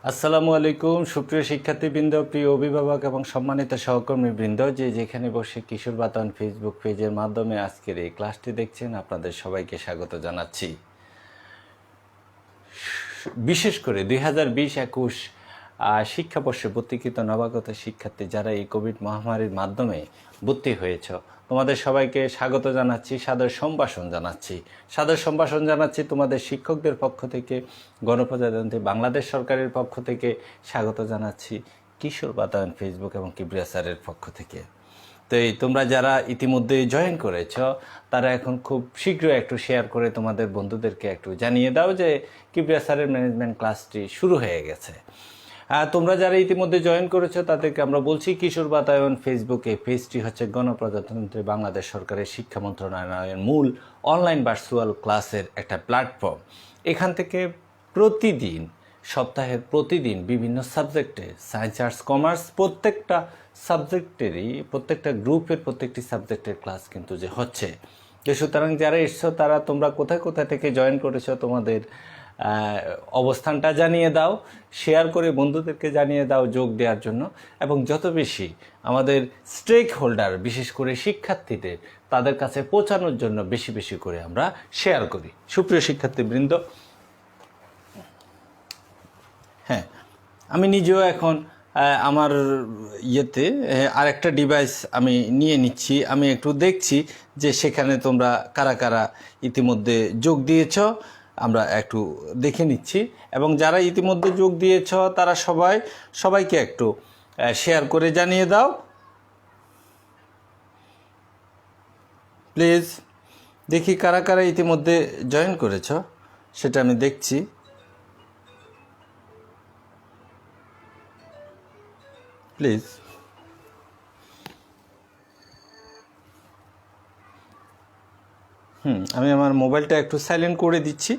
আসসালামু আলাইকুম সুপ্রিয় শিক্ষার্থীবৃন্দ, প্রিয় অভিভাবক এবং সম্মানিত সহকর্মীবৃন্দ, যে যেখানে বসে কিশোর বাতায়ন ফেসবুক পেজের মাধ্যমে আজকের এই ক্লাসটি দেখছেন, আপনাদের সবাইকে স্বাগত জানাচ্ছি। বিশেষ করে 2020-21 শিক্ষাবর্ষে ভর্তিকৃত নবাগত শিক্ষার্থী যারা এই কোভিড মহামারীর মাধ্যমে ভর্তি হয়েছ, তোমাদের সবাইকে স্বাগত জানাচ্ছি, সাদর সম্ভাষণ জানাচ্ছি। সাদর সম্ভাষণ জানাচ্ছি তোমাদের শিক্ষকদের পক্ষ থেকে, গণপ্রজাতন্ত্রী বাংলাদেশ সরকারের পক্ষ থেকে স্বাগত জানাচ্ছি, কিশোর বাতায়ন ফেসবুক এবং কিবরিয়া স্যারের পক্ষ থেকে। তো এই তোমরা যারা ইতিমধ্যে জয়েন করেছ, তারা এখন খুব শীঘ্রই একটু শেয়ার করে তোমাদের বন্ধুদেরকে একটু জানিয়ে দাও যে কিবরিয়া স্যারের ম্যানেজমেন্ট ক্লাসটি শুরু হয়ে গেছে। তোমরা যারা ইতিমধ্যে জয়েন করেছো তাদেরকে আমরা বলছি, কিশোর বাতায়ন ফেসবুকে পেজটি হচ্ছে গণপ্রজাতন্ত্রী বাংলাদেশ সরকারের শিক্ষা মন্ত্রণালয়ের মূল অনলাইন ভার্চুয়াল ক্লাসের একটা প্ল্যাটফর্ম। এখান থেকে প্রতিদিন, সপ্তাহের প্রতিদিন বিভিন্ন সাবজেক্টে, সায়েন্স, আর্টস, কমার্স, প্রত্যেকটা সাবজেক্টেরই, প্রত্যেকটা গ্রুপের প্রত্যেকটি সাবজেক্টের ক্লাস কিন্তু যে হচ্ছে। তো সুতরাং যারা এসছো তারা তোমরা কোথায় কোথায় থেকে জয়েন করেছো তোমাদের অবস্থানটা জানিয়ে দাও, শেয়ার করে বন্ধুদেরকে জানিয়ে দাও যোগ দেওয়ার জন্য, এবং যত বেশি আমাদের স্টেক হোল্ডার, বিশেষ করে শিক্ষার্থীদের, তাদের কাছে পৌঁছানোর জন্য বেশি বেশি করে আমরা শেয়ার করি। সুপ্রিয় শিক্ষার্থীবৃন্দ, হ্যাঁ, আমি নিজেও এখন আমার ইয়েতে আরেকটা ডিভাইস আমি নিয়ে নিচ্ছি। আমি একটু দেখছি যে সেখানে তোমরা কারা কারা ইতিমধ্যে যোগ দিয়েছ, আমরা একটু দেখে নিচ্ছি। এবং যারা ইতিমধ্যে যোগ দিয়েছ তারা সবাইকে একটু শেয়ার করে জানিয়ে দাও প্লিজ। দেখি কারা কারা ইতিমধ্যে জয়েন করেছ, সেটা আমি দেখছি। প্লিজ আমি আমার মোবাইলটা একটু সাইলেন্ট করে দিচ্ছি।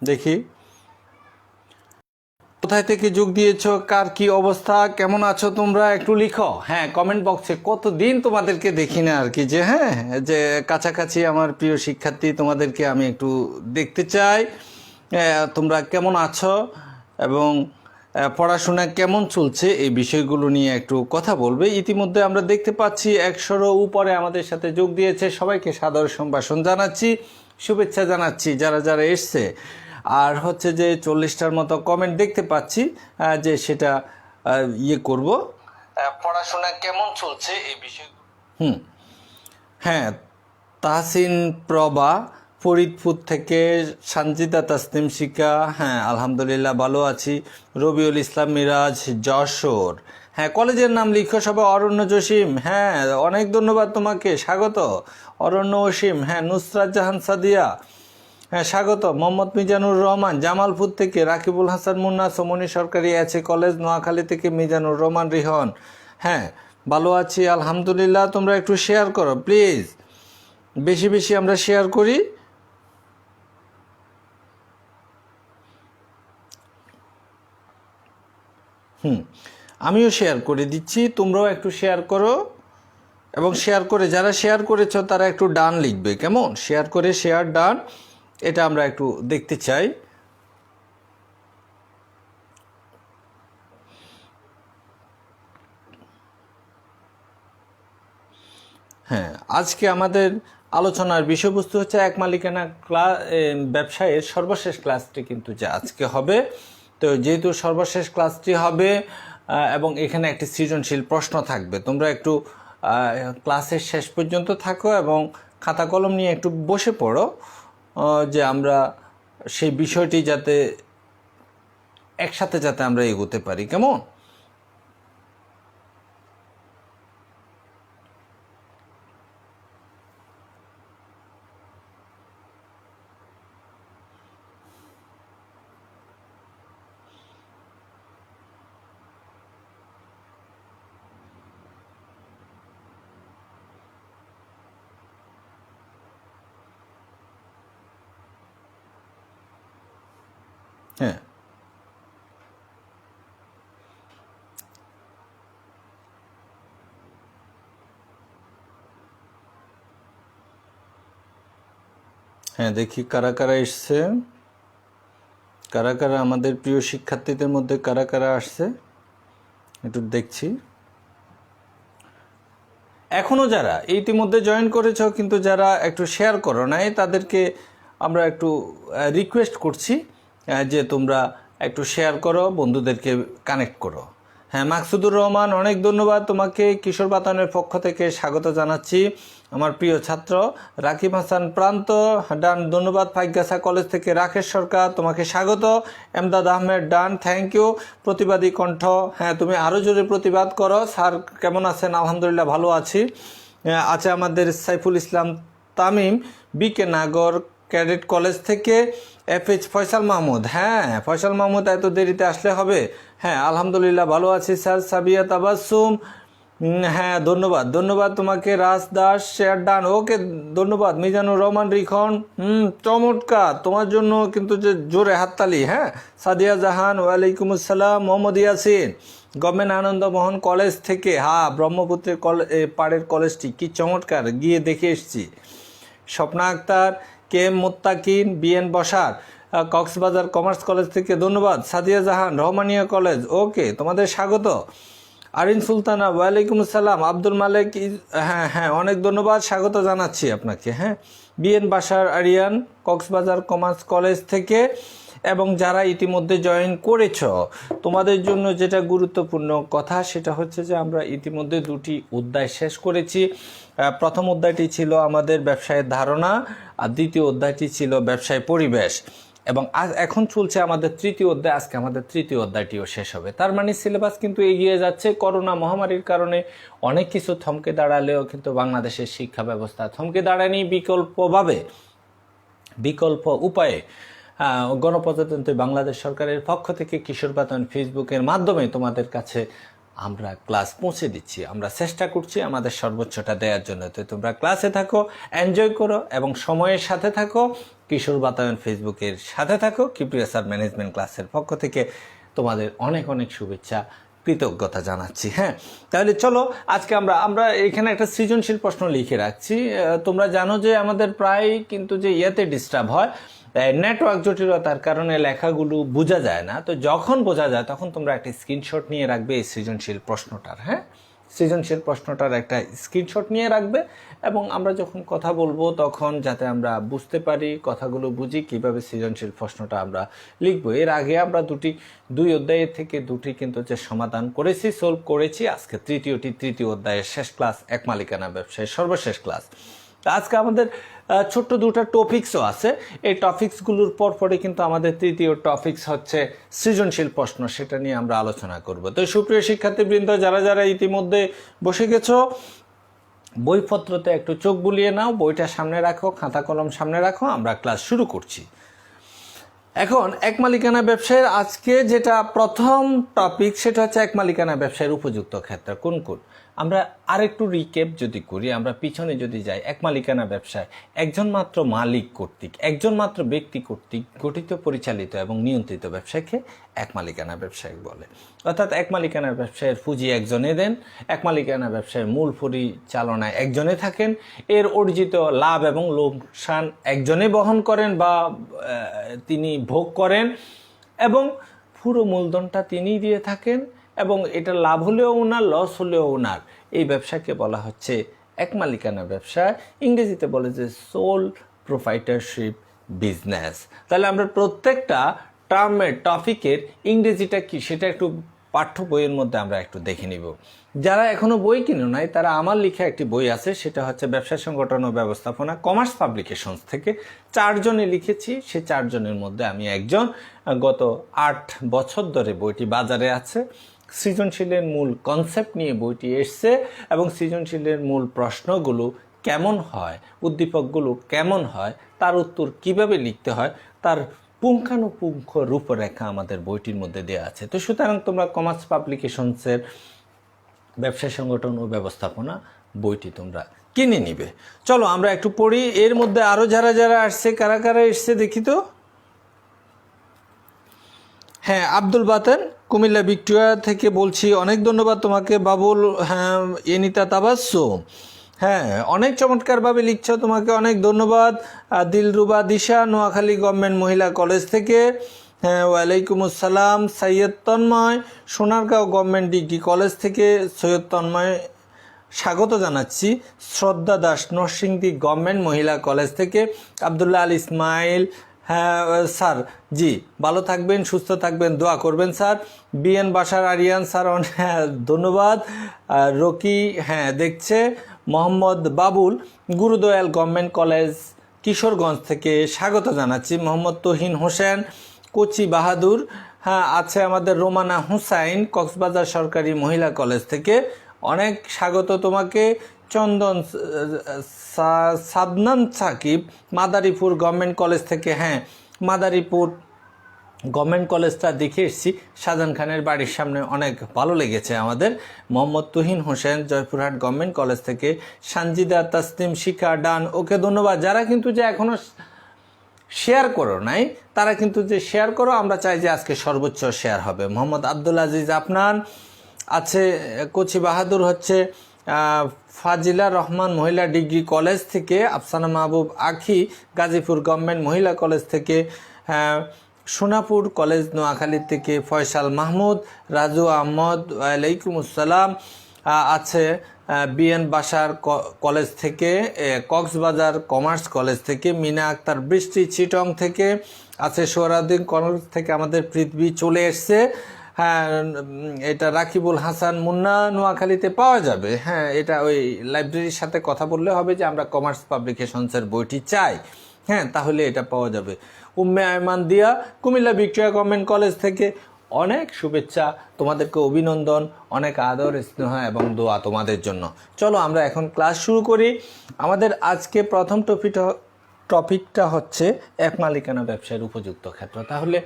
দেখি কোথায় থেকে যোগ দিয়েছ, কার কি অবস্থা, কেমন আছো তোমরা, একটু লিখো। হ্যাঁ, কমেন্ট বক্সে। কতদিন তোমাদেরকে দেখি না আর কি, যে হ্যাঁ, যে কাছাকাছি আমার প্রিয় শিক্ষার্থী, তোমাদেরকে আমি একটু দেখতে চাই। তোমরা কেমন আছো এবং পড়াশোনা কেমন চলছে, এই বিষয়গুলো নিয়ে একটু কথা বলবে। ইতিমধ্যে আমরা দেখতে পাচ্ছি 100-র উপরে আমাদের সাথে যোগ দিয়েছে। সবাইকে সাদর সম্ভাষণ জানাচ্ছি, শুভেচ্ছা জানাচ্ছি যারা যারা এসছে। আর হচ্ছে যে 40টার মতো কমেন্ট দেখতে পাচ্ছি, যে সেটা ইয়ে করব, পড়াশোনা কেমন চলছে এই বিষয়। হ্যাঁ, তাহসিন প্রভা ফরিদপুর থেকে, সানজিদা তাসনিম শিকা, হ্যাঁ আলহামদুলিল্লাহ ভালো আছি। রবিউল ইসলাম মিরাজ যশোর, হ্যাঁ কলেজের নাম লিখো সবাই। অরণ্য জসিম, হ্যাঁ অনেক ধন্যবাদ তোমাকে, স্বাগত। অরণ্য অসীম, হ্যাঁ নুসরাত জাহান সাদিয়া, হ্যাঁ স্বাগত। মোহাম্মদ মিজানুর রহমান জামালপুর থেকে, রাকিবুল হাসান মুন্না সমনি সরকারি আছে কলেজ নোয়াখালী থেকে, মিজানুর রহমান রিহন, হ্যাঁ ভালো আছি আলহামদুলিল্লাহ। তোমরা একটু শেয়ার করো প্লিজ, বেশি বেশি আমরা শেয়ার করি। আমিও শেয়ার করে দিচ্ছি, তোমরাও একটু শেয়ার করো। এবং শেয়ার করে, যারা শেয়ার করেছো তারা একটু ডান লিখবে, কেমন? শেয়ার করে শেয়ার ডান, এটা আমরা একটু দেখতে চাই। হ্যাঁ, আজকে আমাদের আলোচনার বিষয়বস্তু হচ্ছে এক মালিকানা ব্যবসায়ের সর্বশেষ ক্লাসটি কিন্তু যে আজকে হবে। তো যেহেতু সর্বশেষ ক্লাসটি হবে এবং এখানে একটি সৃজনশীল প্রশ্ন থাকবে, তোমরা একটু ক্লাসের শেষ পর্যন্ত থাকো এবং খাতা কলম নিয়ে একটু বসে পড়ো, যে আমরা সেই বিষয়টি যাতে একসাথে আমরা এগোতে পারি, কেমন? হ্যাঁ, হ্যাঁ দেখি কারা কারা এসছে। কারা কারা আমাদের প্রিয় শিক্ষার্থীদের মধ্যে কারা কারা আসছে একটু দেখছি। এখনও যারা ইতিমধ্যে জয়েন করেছ কিন্তু যারা একটু শেয়ার করো নাই তাদেরকে আমরা একটু রিকোয়েস্ট করছি যে তোমরা একটু শেয়ার করো, বন্ধুদেরকে কানেক্ট করো। হ্যাঁ, মাকসুদুর রহমান, অনেক ধন্যবাদ তোমাকে। কিশোর বাতানের পক্ষ থেকে স্বাগত জানাচ্ছি। আমার প্রিয় ছাত্র রাকিব হাসান প্রান্ত ডান, ধন্যবাদ। ফাইগাসা কলেজ থেকে রাকেশ সরকার, তোমাকে স্বাগত। এমদাদ আহমেদ ডান, থ্যাংক ইউ। প্রতিবাদী কণ্ঠ, হ্যাঁ তুমি আরও জোরে প্রতিবাদ করো। স্যার কেমন আছেন? আলহামদুলিল্লাহ ভালো আছি। আছে আমাদের সাইফুল ইসলাম তামিম, বিকে নাগর ক্যাডেট কলেজ থেকে। FH ফয়সাল মাহমুদ, হ্যাঁ ফয়সাল মাহমুদ, এত দেরিতে আসলে হবে? হ্যাঁ আলহামদুলিল্লাহ ভালো আছি স্যার। সাবিয়া তাবাসুম, হ্যাঁ ধন্যবাদ ধন্যবাদ তোমাকে। রাজ দাস শেয়ার ডান, ওকে ধন্যবাদ। মিজানুর রহমান রিখন, চমৎকার, তোমার জন্য কিন্তু যে জোরে হাততালি। হ্যাঁ, সাদিয়া জাহান, ওয়ালাইকুম আসসালাম। মোহাম্মদ ইয়াসিন, গভর্নমেন্ট আনন্দমোহন কলেজ থেকে। হ্যাঁ, ব্রহ্মপুত্রের পাড়ের কলেজটি কি চমৎকার, গিয়ে দেখে এসেছি। স্বপ্না আক্তার, KM মোত্তাকিন, BN বসার, কক্সবাজার কমার্স কলেজ থেকে, ধন্যবাদ। সাদিয়া জাহান, রহমানিয়া কলেজ, ওকে তোমাদের স্বাগত। আরিন সুলতানা, ওয়ালাইকুম আসসালাম। আব্দুল মালিক, হ্যাঁ হ্যাঁ অনেক ধন্যবাদ, স্বাগত জানাচ্ছি আপনাকে। হ্যাঁ, BN বাসার আরিয়ান, কক্সবাজার কমার্স কলেজ থেকে। এবং যারা ইতিমধ্যে জয়েন করেছ তোমাদের জন্য যেটা গুরুত্বপূর্ণ কথা সেটা হচ্ছে যে আমরা ইতিমধ্যে দুটি অধ্যায় শেষ করেছি। প্রথম অধ্যায়টি ছিল আমাদের ব্যবসায়ের ধারণা, আর দ্বিতীয় অধ্যায়টি ছিল ব্যবসায় পরিবেশ। এবং এখন চলছে আমাদের তৃতীয় অধ্যায়। আজকে আমাদের তৃতীয় অধ্যায়টিও শেষ হবে। তার মানে সিলেবাস কিন্তু এগিয়ে যাচ্ছে। করোনা মহামারীর কারণে অনেক কিছু থমকে দাঁড়ালেও কিন্তু বাংলাদেশের শিক্ষা ব্যবস্থা থমকে দাঁড়ায়নি। বিকল্প উপায়ে গণপ্রজাতন্ত্রী বাংলাদেশ সরকারের পক্ষ থেকে কিশোর বাতায়ন ফেসবুকের মাধ্যমে তোমাদের কাছে আমরা ক্লাস পৌঁছে দিচ্ছি। আমরা চেষ্টা করছি আমাদের সর্বোচ্চটা দেওয়ার জন্য। তো তোমরা ক্লাসে থাকো, এনজয় করো এবং সময়ের সাথে থাকো। কিশোর বাতায়ন ফেসবুকের সাথে থাকো। কিপ্রিয়া স্যার ম্যানেজমেন্ট ক্লাসের পক্ষ থেকে তোমাদের অনেক অনেক শুভেচ্ছা, কৃতজ্ঞতা জানাচ্ছি। হ্যাঁ, তাহলে চলো আজকে আমরা এখানে একটা সৃজনশীল প্রশ্ন লিখে রাখছি। তোমরা জানো যে আমাদের প্রায় কিন্তু যে ডিস্টার্ব হয়, নেটওয়ার্ক জটিলতার কারণে লেখাগুলো বোঝা যায় না। তো যখন বোঝা যায় তখন তোমরা একটা স্ক্রিনশট নিয়ে রাখবে এই সৃজনশীল প্রশ্নটার। হ্যাঁ, সৃজনশীল প্রশ্নটার একটা স্ক্রিনশট নিয়ে রাখবে এবং আমরা যখন কথা বলবো তখন যাতে আমরা বুঝতে পারি, কথাগুলো বুঝি কিভাবে সৃজনশীল প্রশ্নটা আমরা লিখবো। এর আগে আমরা দুই অধ্যায়ের থেকে দুটি কিন্তু যে সমাধান করেছি, সলভ করেছি। আজকে তৃতীয় অধ্যায়ের শেষ ক্লাস, এক মালিকানা ব্যবসায়ের সর্বশেষ ক্লাস। আজকে আমাদের ছোট্ট দুটো টপিক্সও আছে। এই টপিক্সগুলোর পরে কিন্তু আমাদের তৃতীয় টপিক্স হচ্ছে সৃজনশীল প্রশ্ন, সেটা নিয়ে আমরা আলোচনা করব। তো সুপ্রিয় শিক্ষার্থীবৃন্দ, যারা যারা ইতিমধ্যে বসে গেছো, বইপত্রতে একটু চোখ বুলিয়ে নাও, বইটা সামনে রাখো, খাতা কলম সামনে রাখো, আমরা ক্লাস শুরু করছি। এখন এক মালিকানা ব্যবসায়ের আজকে যেটা প্রথম টপিক সেটা হচ্ছে এক মালিকানা ব্যবসায়ের উপযুক্ত ক্ষেত্র কোন কোন। আমরা আরেকটু রিক্যাপ যদি করি, আমরা পিছনে যদি যাই, এক মালিকানা ব্যবসায় একজন মাত্র মালিক কর্তৃক, একজন মাত্র ব্যক্তি কর্তৃক গঠিত, পরিচালিত এবং নিয়ন্ত্রিত ব্যবসাকে এক মালিকানা ব্যবসায়িক বলে। অর্থাৎ এক মালিকানা ব্যবসায়ের পুঁজি একজনে দেন, এক মালিকানা ব্যবসায়ের মূল পরিচালনায় একজনে থাকেন, এর অর্জিত লাভ এবং লোকসান একজনে বহন করেন বা তিনি ভোগ করেন এবং পুরো মূলধনটা তিনিই দিয়ে থাকেন এবং এটা লাভ হলেও ওনার, লস হলেও ওনার। এই ব্যবসাকে বলা হচ্ছে এক মালিকানা ব্যবসা। ইংরেজিতে বলে যে সোল প্রোপ্রাইটারশিপ বিজনেস। তাহলে আমরা প্রত্যেকটা টার্মের টপিকের ইংরেজিটা কি সেটা একটু পাঠ্য বইয়ের মধ্যে আমরা একটু দেখে নিব। যারা এখনো বই কিনো নাই তারা আমার লেখা একটি বই আছে, সেটা হচ্ছে ব্যবসা সংগঠন ও ব্যবস্থাপনা, কমার্স পাবলিকেশনস থেকে। 4 জনে লিখেছি, সে 4 জনের মধ্যে আমি একজন। গত 8 বছর ধরে বইটি বাজারে আছে। সৃজনশীলের মূল কনসেপ্ট নিয়ে বইটি এসছে এবং সৃজনশীলের মূল প্রশ্নগুলো কেমন হয়, উদ্দীপকগুলো কেমন হয়, তার উত্তর কিভাবে লিখতে হয়, তার পুঙ্খানুপুঙ্খ রূপরেখা আমাদের বইটির মধ্যে দেওয়া আছে। তো সুতরাং তোমরা কমার্স পাবলিকেশনসের ব্যবসা সংগঠন ও ব্যবস্থাপনা বইটি তোমরা কিনে নিবে। চলো আমরা একটু পড়ি। এর মধ্যে আরও যারা যারা আসছে, কারা কারা এসছে দেখি তো। হ্যাঁ, আব্দুল বাতেন কুমিল্লা ভিক্টোরিয়া থেকে বলছি, অনেক ধন্যবাদ তোমাকে। বাবুল, হ্যাঁ এনিতা তাবাসসুম, হ্যাঁ অনেক চমৎকারভাবে লিখছো, তোমাকে অনেক ধন্যবাদ। দিলরুবা দিশা নোয়াখালী গভর্নমেন্ট মহিলা কলেজ থেকে। হ্যাঁ, ওয়ালাইকুম আসসালাম। Syed Tanmoy, Sonargaon government degree college থেকে সৈয়দ তন্ময় স্বাগত জানাচ্ছি। শ্রদ্ধা দাস, নরসিংদী গভর্নমেন্ট মহিলা কলেজ থেকে। আবদুল্লাহ আল ইসমাইল, হ্যাঁ স্যার, জি ভালো থাকবেন, সুস্থ থাকবেন, দোয়া করবেন sir. BN Bashar Arian sir, হ্যাঁ ধন্যবাদ। রকি, হ্যাঁ দেখছে। মোহাম্মদ বাবুল, গুরুদয়াল গভর্নমেন্ট কলেজ কিশোরগঞ্জ থেকে স্বাগত জানাচ্ছি। মোহাম্মদ তহিন হোসেন, কোচি বাহাদুর, হ্যাঁ আছে আমাদের রোমানা হুসাইন, কক্সবাজার সরকারি মহিলা কলেজ থেকে, অনেক স্বাগত তোমাকে। চন্দন সাদনান সাকিব, মাদারীপুর গভর্নমেন্ট কলেজ থেকে, হ্যাঁ মাদারীপুর গভর্নমেন্ট কলেজটা দেখে এসেছি, শাহজাহান খানের বাড়ির সামনে, অনেক ভালো লেগেছে আমাদের। মোহাম্মদ তুহিন হোসেন, জয়পুরহাট গভর্নমেন্ট কলেজ থেকে। সানজিদা তাসনিম শিখা, ডান, ওকে ধন্যবাদ। যারা কিন্তু যে এখনও শেয়ার করো নাই তারা কিন্তু যে শেয়ার করো, আমরা চাই যে আজকে সর্বোচ্চ শেয়ার হবে। মোহাম্মদ আব্দুল আজিজ আপনার আছে, কোচি বাহাদুর হচ্ছে ফাজিলা রহমান মহিলা ডিগ্রি কলেজ থেকে। আফসানা মাহবুব আখি, গাজীপুর গভর্নমেন্ট মহিলা কলেজ থেকে। সোনাপুর কলেজ নোয়াখালী থেকে ফয়সাল মাহমুদ, রাজু আহমদ, ওয়ালাইকুম আসসালাম। আছে বিএন বাশার কলেজ থেকে, কক্সবাজার কমার্স কলেজ থেকে। মিনা আক্তার বৃষ্টি, চিটং থেকে। আছে সোহরাউদ্দিন কলেজ থেকে আমাদের পৃথিবী চলে এসছে। হ্যাঁ, এটা রাকিবুল হাসান মুন্না, নোয়াখালীতে পাওয়া যাবে। হ্যাঁ, এটা ওই লাইব্রেরির সাথে কথা বললে হবে যে আমরা কমার্স পাবলিকেশনসের বইটি চাই, হ্যাঁ তাহলে এটা পাওয়া যাবে। উম্মে আয়মান দিয়া, কুমিল্লা ভিক্টোরিয়া গভর্নমেন্ট কলেজ থেকে। অনেক শুভেচ্ছা, তোমাদেরকে অভিনন্দন, অনেক আদর স্নেহ এবং দোয়া তোমাদের জন্য। চলো আমরা এখন ক্লাস শুরু করি। আমাদের আজকে প্রথম টপিকটা হচ্ছে এক মালিকানা ব্যবসায়ের উপযুক্ত ক্ষেত্র। তাহলে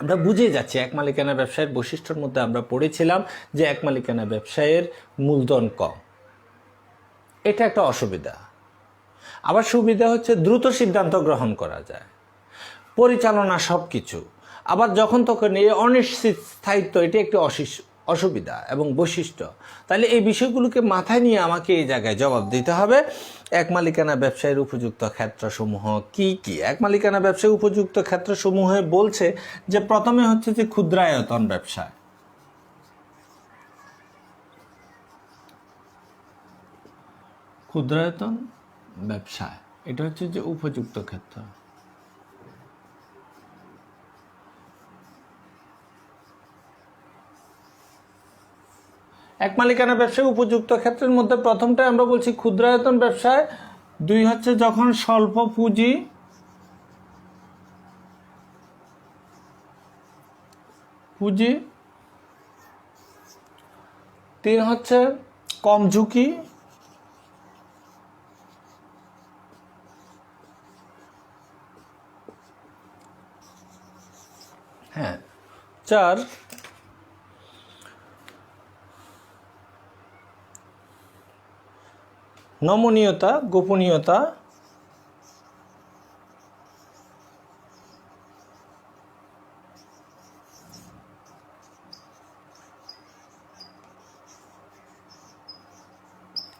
আমরা বুঝে যাচ্ছি এক মালিকানা ব্যবসায়ের বৈশিষ্ট্যের মধ্যে আমরা পড়েছিলাম যে এক মালিকানা ব্যবসায়ের মূলধন কম, এটা একটা অসুবিধা। আবার সুবিধা হচ্ছে দ্রুত সিদ্ধান্ত গ্রহণ করা যায়, পরিচালনা সব কিছু। আবার যখন তখন এই অনিশ্চিত স্থায়িত্ব, এটি একটি অসুবিধা এবং বৈশিষ্ট্য। তাহলে এই বিষয়গুলোকে মাথায় নিয়ে আমাকে এই জায়গায় জবাব দিতে হবে। এক মালিকানা ব্যবসায়ের উপযুক্ত ক্ষেত্রসমূহ কি কি? এক মালিকানা ব্যবসায়ের উপযুক্ত ক্ষেত্রসমূহে বলছে যে প্রথমে হচ্ছে যে ক্ষুদ্রায়তন ব্যবসা। ক্ষুদ্রায়তন ব্যবসা এটা হচ্ছে যে উপযুক্ত ক্ষেত্র। এক মালিকানা ব্যবসায় উপযুক্ত ক্ষেত্রের মধ্যে প্রথমটা আমরা বলছি ক্ষুদ্রায়তন ব্যবসায়। দুই হচ্ছে যখন স্বল্প পুঁজি। তিন হচ্ছে কম ঝুঁকি। হ্যাঁ, চার নমনীয়তা, গোপনীয়তা।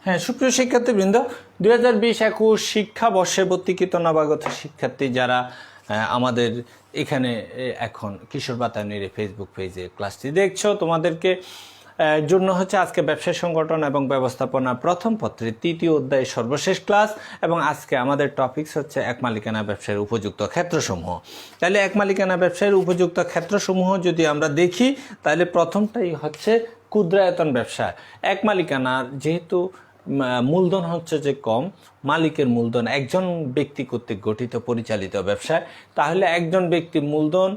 হ্যাঁ, সুপ্রিয় শিক্ষার্থীবৃন্দ, 2020-21 শিক্ষাবর্ষে ভর্তিকৃত নবাগত শিক্ষার্থী যারা আমাদের এখানে এখন কিশোর বাতায়নের ফেসবুক পেজে ক্লাসটি দেখছো, তোমাদেরকে জন্য হচ্ছে আজকে ব্যবসায় সংগঠন এবং ব্যবস্থাপনা প্রথম পত্রের 3য় অধ্যায়ের সর্বশেষ ক্লাস। এবং আজকে আমাদের টপিকস হচ্ছে এক মালিকানা ব্যবসায়ের উপযুক্ত ক্ষেত্রসমূহ। তাহলে এক মালিকানা ব্যবসায়ের উপযুক্ত ক্ষেত্রসমূহ যদি আমরা দেখি, তাহলে প্রথমটাই হচ্ছে ক্ষুদ্রায়তন ব্যবসা। এক মালিকানার যেহেতু মূলধন হচ্ছে যে কম, মালিকের মূলধন একজন ব্যক্তি কর্তৃক গঠিত পরিচালিত ব্যবসায়, তাহলে একজন ব্যক্তি মূলধন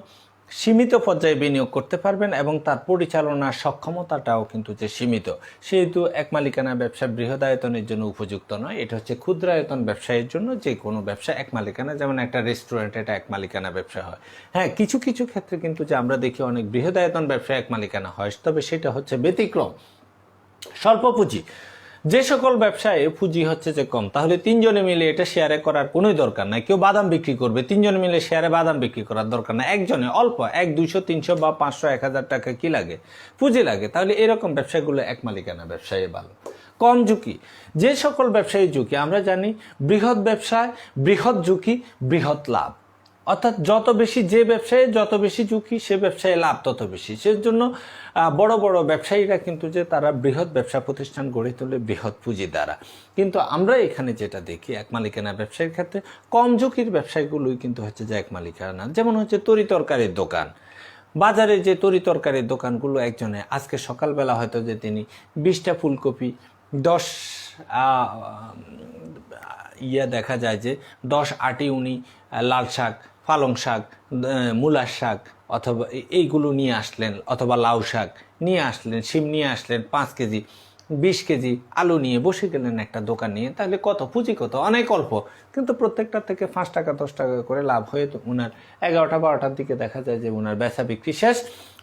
সীমিত পর্যায়ে বিনিয়োগ করতে পারবেন এবং তার পরিচালনার সক্ষমতাটাও কিন্তু যে সীমিত। সেহেতু এক মালিকানা ব্যবসা বৃহদায়তনের জন্য উপযুক্ত নয়। এটা হচ্ছে ক্ষুদ্রায়তন ব্যবসায়ের জন্য। যে কোনো ব্যবসা এক মালিকানা, যেমন একটা রেস্টুরেন্ট, এটা এক মালিকানা ব্যবসা হয়। হ্যাঁ, কিছু কিছু ক্ষেত্রে কিন্তু যে আমরা দেখি অনেক বৃহদায়তন ব্যবসা এক মালিকানা হয়, তবে সেটা হচ্ছে ব্যতিক্রম। স্বল্প পুঁজি, যে সকল ব্যবসায় পুঁজি হচ্ছে যে কম, তাহলে তিনজনে মিলে এটা শেয়ারে করার কোনোই দরকার নাই। কেউ বাদাম বিক্রি করবে, তিনজনে মিলে শেয়ারে বাদাম বিক্রি করার দরকার নাই। একজনে অল্প 1, 200, 300 বা 500, 1000 টাকা কি লাগে? পুঁজি লাগে। তাহলে এরকম ব্যবসাগুলো এক মালিকানা ব্যবসায় ভালো। কম ঝুঁকি, যে সকল ব্যবসায়ী ঝুঁকি আমরা জানি, বৃহৎ ব্যবসায় বৃহৎ ঝুঁকি বৃহৎ লাভ। অর্থাৎ যত বেশি যে ব্যবসায় যত বেশি ঝুঁকি সে ব্যবসায় লাভ তত বেশি। সেজন্য বড় বড় ব্যবসায়ীরা কিন্তু যে তারা বৃহৎ ব্যবসা প্রতিষ্ঠান গড়ে তোলে বৃহৎ পুঁজি দ্বারা। কিন্তু আমরা এখানে যেটা দেখি এক মালিকানা ব্যবসায়ের ক্ষেত্রে কম ঝুঁকির ব্যবসায়গুলোই কিন্তু হচ্ছে যে এক মালিকানা। যেমন হচ্ছে তরি তরকারির দোকান, বাজারে যে তরি তরকারির দোকানগুলো একজনে আজকে সকালবেলা হয়তো যে তিনি 20টা ফুলকপি 10 দেখা যায় যে 10 আটি উনি লাল শাক, পালং শাক, মূলার শাক অথবা এইগুলো নিয়ে আসলেন, অথবা লাউ শাক নিয়ে আসলেন, শিম নিয়ে আসলেন 5 কেজি, 20 কেজি আলু নিয়ে বসে গেলেন একটা দোকান নিয়ে, তাহলে কত পুঁজি, কত অনেক অল্প, কিন্তু প্রত্যেকটা থেকে 5 টাকা 10 টাকা করে লাভ হয়ে তো ওনার 11টা 12টার দিকে দেখা যায় যে ওনার বেচা বিক্রি শেষ,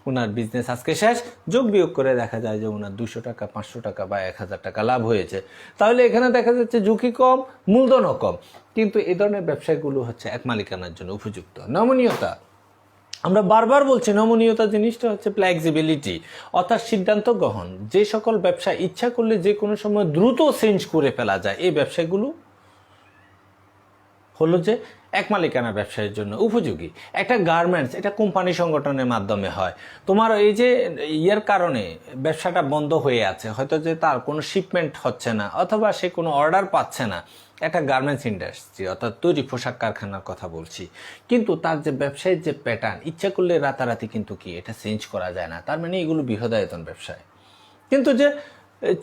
ওনার বিজনেস আজকে শেষ। যোগ বিয়োগ করে দেখা যায় যে ওনার 200 টাকা 500 টাকা বা 1000 টাকা লাভ হয়েছে। তাহলে এখানে দেখা যাচ্ছে ঝুঁকি কম, মূলধনও কম, কিন্তু এই ধরনের ব্যবসায়গুলো হচ্ছে এক মালিকানার জন্য উপযুক্ত। নমনীয়তা, আমরা বারবার বলছি নমনীয়তা জিনিসটা হচ্ছে ফ্লেক্সিবিলিটি, অর্থাৎ সিদ্ধান্ত গ্রহণ। যে সকল ব্যবসা ইচ্ছা করলে যে কোনো সময় দ্রুত চেঞ্জ করে ফেলা যায়, এই ব্যবসাগুলো হলো যে এক মালিকানা ব্যবসায়ের জন্য উপযোগী। একটা গার্মেন্টস, এটা কোম্পানি সংগঠনের মাধ্যমে হয়। তোমার এই যে ইয়ার কারণে ব্যবসাটা বন্ধ হয়ে আছে, হয়তো যে তার কোনো শিপমেন্ট হচ্ছে না অথবা সে কোনো অর্ডার পাচ্ছে না, একটা গার্মেন্টস ইন্ডাস্ট্রি অর্থাৎ তৈরি পোশাক কারখানার কথা বলছি, কিন্তু তার যে ব্যবসায়ের যে প্যাটার্ন ইচ্ছা করলে রাতারাতি কিন্তু কি এটা চেঞ্জ করা যায় না। তার মানে এগুলো বৃহদায়তন ব্যবসায়। কিন্তু যে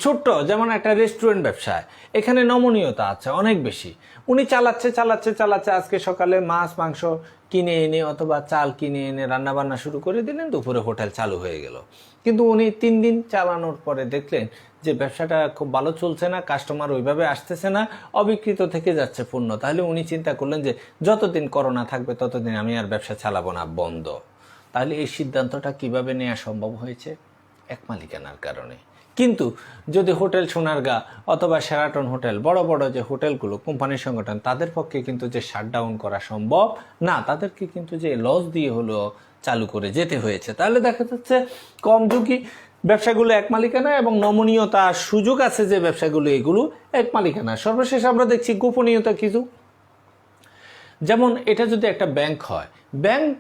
ছোট্ট যেমন একটা রেস্টুরেন্ট ব্যবসায়, এখানে নমনীয়তা আছে অনেক বেশি। উনি চালাচ্ছে আজকে সকালে মাছ মাংস কিনে এনে অথবা চাল কিনে এনে রান্নাবান্না শুরু করে দিলেন, দুপুরে হোটেল চালু হয়ে গেল। কিন্তু উনি 3 দিন চালানোর পরে দেখলেন যে ব্যবসাটা খুব ভালো চলছে না, কাস্টমার ওইভাবে আসতেছে না, অবিকৃত থেকে যাচ্ছে পণ্য। তাহলে উনি চিন্তা করলেন যে যতদিন করোনা থাকবে ততদিন আমি আর ব্যবসা চালাবো না, বন্ধ। তাহলে এই সিদ্ধান্তটা কিভাবে নেওয়া সম্ভব হয়েছে? এক মালিকানার কারণে। কিন্তু যদি হোটেল সোনারগাঁ অথবা শেরাটন হোটেল, বড় বড় যে হোটেলগুলো কোম্পানির সংগঠন, তাদের পক্ষে কিন্তু যে শাটডাউন করা সম্ভব না, তাদেরকে কিন্তু যে লস দিয়ে হলো চালু করে যেতে হয়েছে। তাহলে দেখা যাচ্ছে কম ঝুঁকি ব্যবসাগুলো এক মালিকানা এবং নমনীয়তা সুযোগ আছে যে ব্যবসাগুলো, এগুলো এক মালিকানা। সর্বশেষ আমরা দেখছি গোপনীয়তা কিছু, যেমন এটা যদি একটা ব্যাংক হয়, ব্যাংক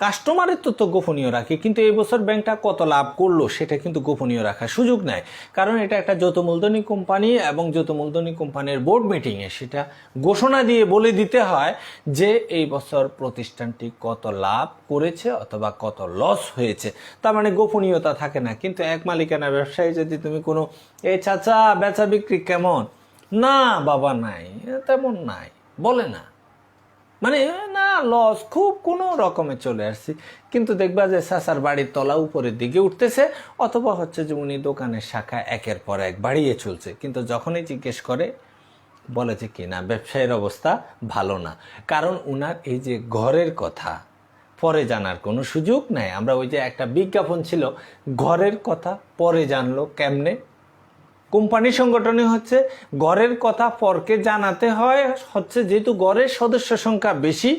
কাস্টমারের তথ্য গোপনীয় রাখে, কিন্তু এই বছর ব্যাংকটা কত লাভ করলো সেটা কিন্তু গোপনীয় রাখার সুযোগ নেয়। কারণ এটা একটা যৌথ মূলধনী কোম্পানি এবং যৌথ মূলধনী কোম্পানির বোর্ড মিটিংয়ে সেটা ঘোষণা দিয়ে বলে দিতে হয় যে এই বছর প্রতিষ্ঠানটি কত লাভ করেছে অথবা কত লস হয়েছে। তার মানে গোপনীয়তা থাকে না। কিন্তু এক মালিকানা ব্যবসায়ী যদি তুমি কোনো এই চাচা বেচা বিক্রি কেমন, না বাবা নাই, তেমন নাই, বলে না, মানে না লস খুব কোনো রকমে চলে আসছি, কিন্তু দেখবা যে চাচার বাড়ির তলা উপরের দিকে উঠতেছে, অথবা হচ্ছে যে উনি দোকানের শাখা একের পর এক বাড়িয়ে চলছে। কিন্তু যখনই জিজ্ঞেস করে বলে যে কি না ব্যবসায়ের অবস্থা ভালো না, কারণ উনার এই যে ঘরের কথা পরে জানার কোনো সুযোগ নাই। আমরা ওই যে একটা বিজ্ঞাপন ছিল, ঘরের কথা পরে জানলো কেমনে। কোম্পানি সংগঠনে হচ্ছে গড়ের কথা পরকে জানাতে হয়, হচ্ছে যেহেতু গড়ের সদস্য সংখ্যা বেশি,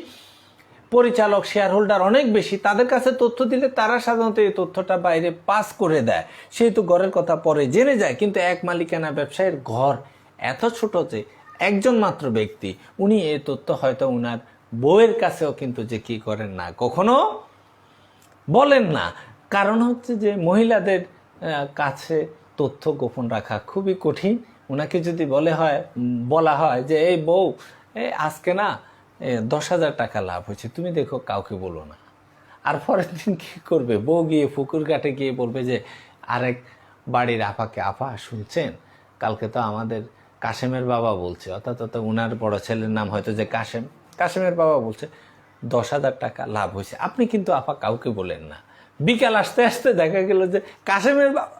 পরিচালক শেয়ার হোল্ডার অনেক বেশি, তাদের কাছে তথ্য দিলে তারা সাধারণত এই তথ্যটা বাইরে পাস করে দেয়, সেহেতু গড়ের কথা পরে জেনে যায়। কিন্তু এক মালিকানা ব্যবসায়ের ঘর এত ছোট যে একজন মাত্র ব্যক্তি, উনি এই তথ্য হয়তো উনার বউয়ের কাছেও কিন্তু যে কি করেন না, কখনো বলেন না। কারণ হচ্ছে যে মহিলাদের কাছে তথ্য গোপন রাখা খুবই কঠিন। ওনাকে যদি বলা হয় যে এই বউ আজকে না 10,000 টাকা লাভ হয়েছে, তুমি দেখো কাউকে বলো না, আর পরের দিন কী করবে, বউ গিয়ে পুকুর ঘাটে গিয়ে বলবে যে আরেক বাড়ির আপাকে, আপা শুনছেন কালকে তো আমাদের কাশেমের বাবা বলছে, অর্থাৎ ওনার বড় ছেলের নাম হয়তো যে কাশেমের বাবা বলছে 10,000 টাকা লাভ হয়েছে, আপনি কিন্তু আপা কাউকে বলেন না। বিকাল আসতে আসতে দেখা গেল যে কাশেমের বাবা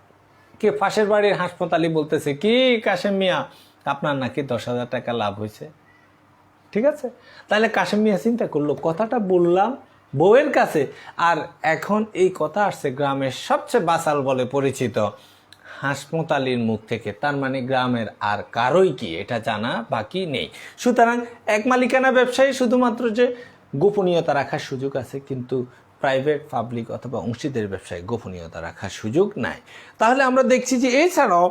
কে পাশের বাড়ির হাসপাতালে বলতেছে কি কাশেম মিয়া আপনার নাকি 10,000 টাকা লাভ হয়েছে। ঠিক আছে, তাহলে কাশেম মিয়া চিন্তা করলো কথাটা বললাম বউয়ের কাছে, আর এখন এই কথা আসছে গ্রামের সবচেয়ে বাসাল বলে পরিচিত হাসপাতালির মুখ থেকে, তার মানে গ্রামের আর কারোই কি এটা জানা বাকি নেই। সুতরাং এক মালিকানা ব্যবসায়ী শুধুমাত্র যে গোপনীয়তা রাখার সুযোগ আছে, কিন্তু প্রাইভেট পাবলিক অথবা অংশীদার ব্যবসায় গোপনীয়তা রাখার সুযোগ নাই। তাহলে আমরা দেখছি যে এছাড়াও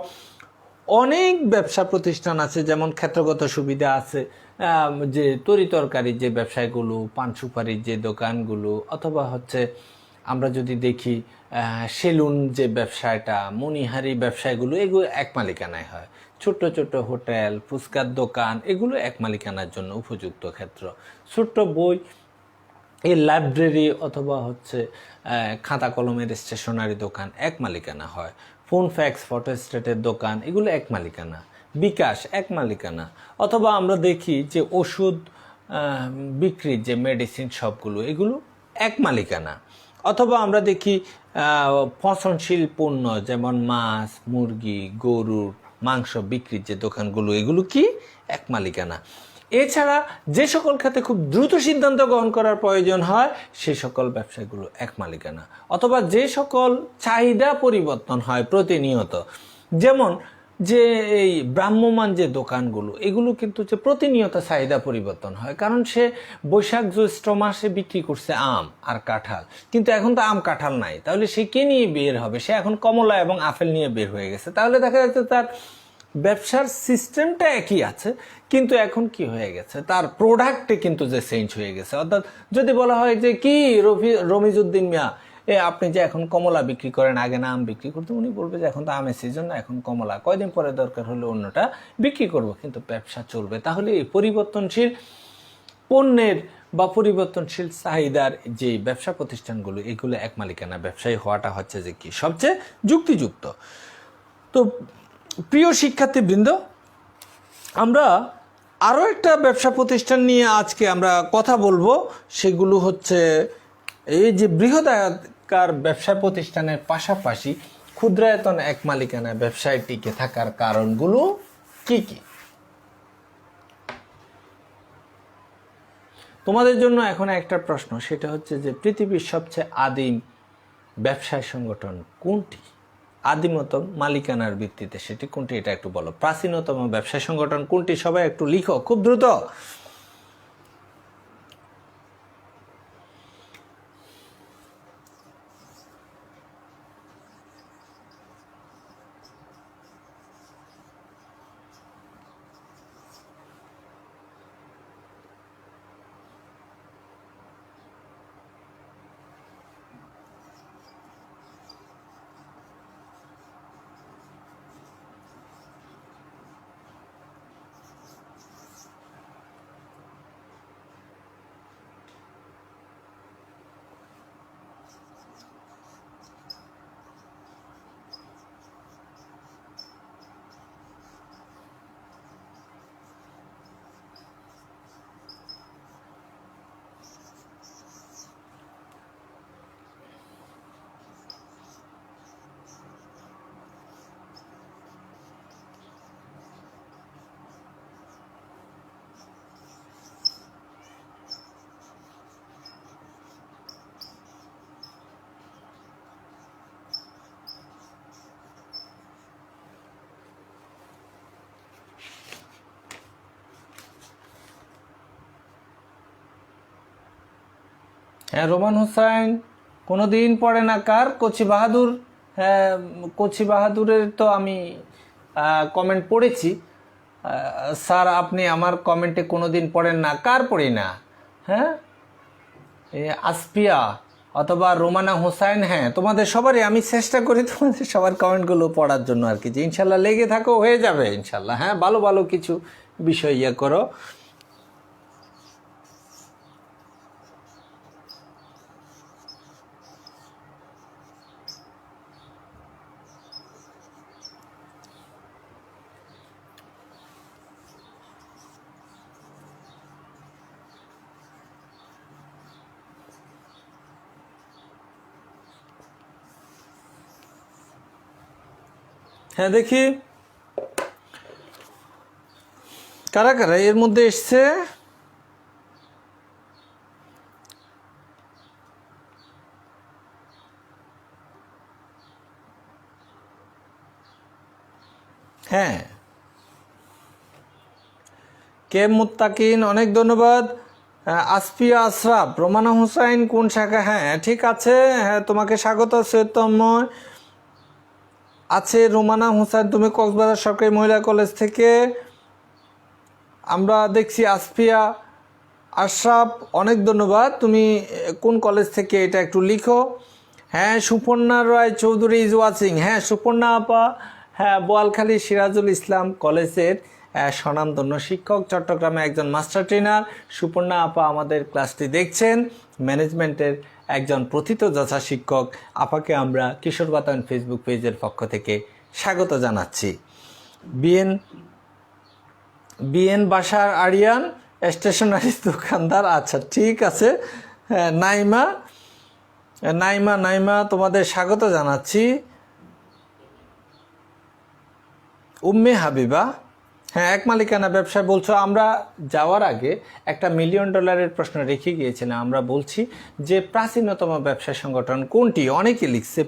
অনেক ব্যবসা প্রতিষ্ঠান আছে, যেমন ক্ষেত্রগত সুবিধা আছে, যে তরি তরকারির যে ব্যবসায়গুলো, পান সুপারির যে দোকানগুলো, অথবা হচ্ছে আমরা যদি দেখি সেলুন যে ব্যবসায়টা, মণিহারি ব্যবসায়গুলো, এগুলো এক মালিকানায় হয়। ছোট্ট ছোট্ট হোটেল, ফুচকার দোকান, এগুলো এক মালিকানার জন্য উপযুক্ত ক্ষেত্র। ছোট্ট বই, এই লাইব্রেরি অথবা হচ্ছে খাতা কলমের স্টেশনারি দোকান এক মালিকানা হয়। ফোন ফ্যাক্স ফটোস্টেটের দোকান, এগুলো এক মালিকানা। বিকাশ এক মালিকানা। অথবা আমরা দেখি যে ওষুধ বিক্রির যে মেডিসিন শপগুলো, এগুলো এক মালিকানা। অথবা আমরা দেখি পচনশীল পণ্য যেমন মাছ, মুরগি, গরুর মাংস বিক্রির যে দোকানগুলো, এগুলো কি এক মালিকানা। এছাড়া যে সকল ক্ষেত্রে খুব দ্রুত সিদ্ধান্ত গ্রহণ করার প্রয়োজন হয়, সে সকল ব্যবসাগুলো এক মালিকানা। অথবা যে সকল চাহিদা পরিবর্তন হয় প্রতিনিয়ত, যেমন যে এই ভ্রাম্যমান যে দোকানগুলো, এগুলো কিন্তু যে প্রতিনিয়ত চাহিদা পরিবর্তন হয়। কারণ সে বৈশাখ জ্যৈষ্ঠ মাসে বিক্রি করছে আম আর কাঁঠাল, কিন্তু এখন তো আম কাঁঠাল নাই, তাহলে সে কে নিয়ে বের হবে? সে এখন কমলা এবং আপেল নিয়ে বের হয়ে গেছে। তাহলে দেখা যাচ্ছে তার ব্যবসার সিস্টেমটা একই আছে, কিন্তু এখন কি হয়ে গেছে, তার প্রোডাক্টে কিন্তু যে চেঞ্জ হয়ে গেছে। অর্থাৎ যদি বলা হয় যে কি রমিজউদ্দিন মিয়া, আপনি যে এখন কমলা বিক্রি করেন, আগে না আম বিক্রি করতে, উনি বলবে যে এখন তো আমের সিজন না, এখন কমলা, কয়দিন পরে দরকার হলে অন্যটা বিক্রি করব, কিন্তু ব্যবসা চলবে। তাহলে এই পরিবর্তনশীল পণ্যের বা পরিবর্তনশীল চাহিদার যে ব্যবসা প্রতিষ্ঠানগুলো, এগুলো এক মালিকানা ব্যবসায়ী হওয়াটা হচ্ছে যে কি সবচেয়ে যুক্তিযুক্ত। তো প্রিয় শিক্ষার্থীবৃন্দ, আমরা আরও একটা ব্যবসা প্রতিষ্ঠান নিয়ে আজকে আমরা কথা বলবো। সেগুলো হচ্ছে এই যে বৃহদায়তকার ব্যবসা প্রতিষ্ঠানের পাশাপাশি ক্ষুদ্রায়তন এক মালিকানা ব্যবসায় টিকে থাকার কারণগুলো কি কি। তোমাদের জন্য এখন একটা প্রশ্ন, সেটা হচ্ছে যে পৃথিবীর সবচেয়ে আদিম ব্যবসায় সংগঠন কোনটি? আদিমতম মালিকানার ভিত্তিতে সেটি কোনটি, এটা একটু বলো। প্রাচীনতম ব্যবসায় সংগঠন কোনটি? সবাই একটু লিখো খুব দ্রুত। হ্যাঁ, রোমান হোসাইন কোনোদিন পড়ে না কার? কচি বাহাদুর। হ্যাঁ, কচি বাহাদুরের তো আমি কমেন্ট পড়েছি। স্যার, আপনি আমার কমেন্টে কোনোদিন পড়েন না, কার পড়ি না? হ্যাঁ, আসপিয়া অথবা রোমানা হোসাইন, হ্যাঁ তোমাদের সবারই আমি চেষ্টা করি তোমাদের সবার কমেন্টগুলো পড়ার জন্য আর কি, যে ইনশাল্লাহ লেগে থাকো, হয়ে যাবে ইনশাল্লাহ। হ্যাঁ, ভালো ভালো কিছু বিষয় করো। হ্যাঁ, দেখি কারা কারা এর মধ্যে এসছে। হ্যাঁ, কে মুত্তাকিন, অনেক ধন্যবাদ। আসফিয়া আশরাফ, রোমানা হোসাইন কোন শাখা? হ্যাঁ ঠিক আছে, হ্যাঁ তোমাকে স্বাগত। সৈয়দতময় আছে। রোমানা হোসাইন, তুমি কক্সবাজার সরকারি মহিলা কলেজ থেকে। আমরা দেখছি আসফিয়া আশরাফ, অনেক ধন্যবাদ। তুমি কোন কলেজ থেকে এটা একটু লিখো। হ্যাঁ, সুপর্ণা রায় চৌধুরী ইজ ওয়াচিং। হ্যাঁ সুপর্ণা আপা, হ্যাঁ বোয়ালখালী সিরাজুল ইসলাম কলেজের স্বনামধন্য শিক্ষক, চট্টগ্রামে একজন মাস্টার ট্রেনার। সুপর্ণা আপা আমাদের ক্লাসটি দেখছেন, ম্যানেজমেন্টের একজন প্রথিতযশা শিক্ষক। আপাকে আমরা কিশোর বাতায়ন ফেসবুক পেজের পক্ষ থেকে স্বাগত জানাচ্ছি। বিএন বাসার আরিয়ান স্টেশনারি দোকানদার, আচ্ছা ঠিক আছে। হ্যাঁ নাইমা তোমাদের স্বাগত জানাচ্ছি। উম্মে হাবিবা, হ্যাঁ এক মালিকানা ব্যবসায় বলছো। আমরা যাওয়ার আগে একটা $1 মিলিয়ন প্রশ্ন রেখে গিয়েছিলাম। আমরা বলছি যে প্রাচীনতম ব্যবসা সংগঠন কোনটি? অনেকে লিখছে।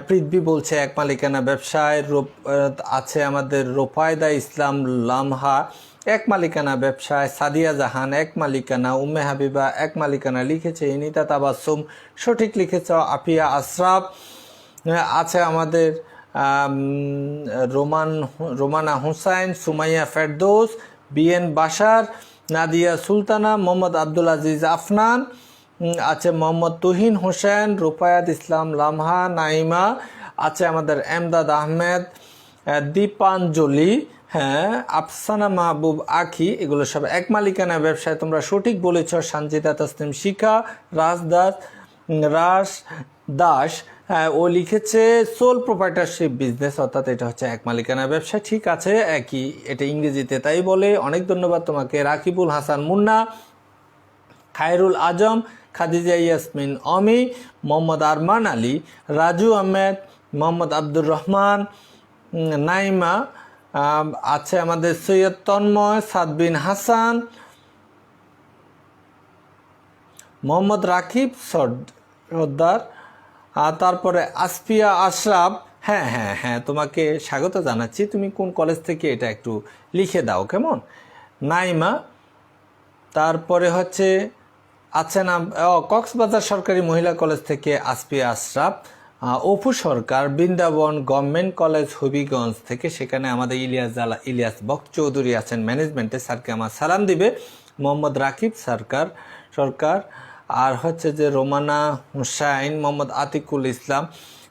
পৃথ্বী বলছে এক মালিকানা ব্যবসায়। আছে আমাদের রোফায়দা ইসলাম লামহা এক মালিকানা ব্যবসায়। সাদিয়া জাহান এক মালিকানা। উম্মে হাবিবা এক মালিকানা লিখেছে। ইনিতা তাবাসসুম সঠিক লিখেছ। আফিয়া আশরাফ আছে আমাদের। রোমানা হুসাইন, সুমাইয়া ফেরদৌস, বিএন বাশার, নাদিয়া সুলতানা, মোহাম্মদ আব্দুল আজিজ আফনান আছে, মোহাম্মদ তুহিন হোসেন, রুফায়াত ইসলাম লামহা, নাইমা আছে আমাদের, এমদাদ আহমেদ, দীপাঞ্জলি, হ্যাঁ আফসানা মাহবুব আখি, এগুলো সব এক মালিকানা ব্যবসায়। তোমরা সঠিক বলেছ। সঞ্জিতা তসলিম শিখা, রাজ দাস, হ্যাঁ ও লিখেছে সোল প্রোপাইটারশিপ বিজনেস, অর্থাৎ এটা হচ্ছে এক মালিকানা ব্যবসা। ঠিক আছে, একই, এটা ইংরেজিতে তাই বলে। অনেক ধন্যবাদ তোমাকে। রাকিবুল হাসান মুন্না, খায়রুল আজম, খাদিজা ইয়াসমিন অমি, মোহাম্মদ আরমান আলী, রাজু আহমেদ, মোহাম্মদ আব্দুর রহমান, নাইমা আছে আমাদের, সৈয়দ তন্ময়, সাদবিন হাসান, মোহাম্মদ রাকিব সর্দার, তারপরে আসফিয়া আশরাফ। হ্যাঁ তোমাকে স্বাগত জানাচ্ছি। তুমি কোন কলেজ থেকে এটা একটু লিখে দাও কেমন। নাইমা, তারপরে হচ্ছে আছে না কক্সবাজার সরকারি মহিলা কলেজ থেকে আসফিয়া আশরাফ। অপু সরকার বৃন্দাবন গভর্নমেন্ট কলেজ হবিগঞ্জ থেকে, সেখানে আমাদের ইলিয়াস বক চৌধুরী আছেন ম্যানেজমেন্টে, স্যারকে আমার সালাম দিবে। মোহাম্মদ রাকিব সরকার, আর হচ্ছে যে রোমানা হুসাইন, মোহাম্মদ আতিকুল ইসলাম।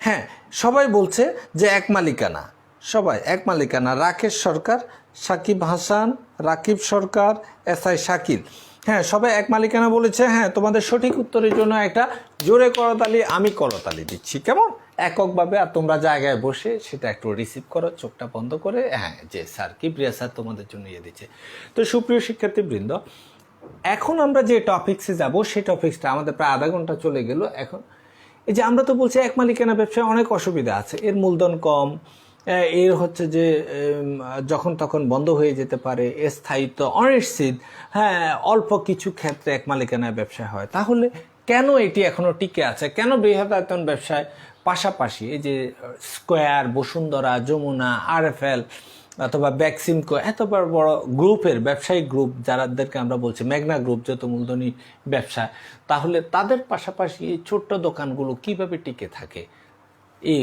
হ্যাঁ সবাই বলছে যে এক মালিকানা, সবাই এক মালিকানা। রাকেশ সরকার, সাকিব হাসান, রাকিব সরকার, এসআই শাকিল, হ্যাঁ সবাই এক মালিকানা বলেছে। হ্যাঁ তোমাদের সঠিক উত্তরের জন্য একটা জোরে করতালি, আমি করতালি দিচ্ছি কেমন, এককভাবে। আর তোমরা জায়গায় বসে সেটা একটু রিসিভ করো, চোখটা বন্ধ করে। হ্যাঁ যে স্যার কি প্রিয়া স্যার তোমাদের জন্য ইয়ে দিচ্ছে। তো সুপ্রিয় শিক্ষার্থীবৃন্দ, এখন আমরা যে টপিক্সে যাব সেই টপিক্সটা আমাদের প্রায় আধা ঘন্টা চলে গেল। এখন এই যে আমরা তো বলছি এক মালিকানা ব্যবসায় অনেক অসুবিধা আছে। এর মূলধন কম, এর হচ্ছে যে যখন তখন বন্ধ হয়ে যেতে পারে, এর স্থায়িত্ব অনিশ্চিত। হ্যাঁ অল্প কিছু ক্ষেত্রে এক মালিকানা ব্যবসা হয়। তাহলে কেন এটি এখনও টিকে আছে? কেন বৃহদায়তন ব্যবসায় পাশাপাশি এই যে স্কোয়ার, বসুন্ধরা, যমুনা, আরএফএল অথবা ব্যাক্সিমকো, এত বড় বড় গ্রুপের ব্যবসায়িক গ্রুপ যাদেরকে আমরা বলছি মেঘনা গ্রুপ, যত মূলধনী ব্যবসা, তাহলে তাদের পাশাপাশি এই ছোট্ট দোকানগুলো কিভাবে টিকে থাকে? এই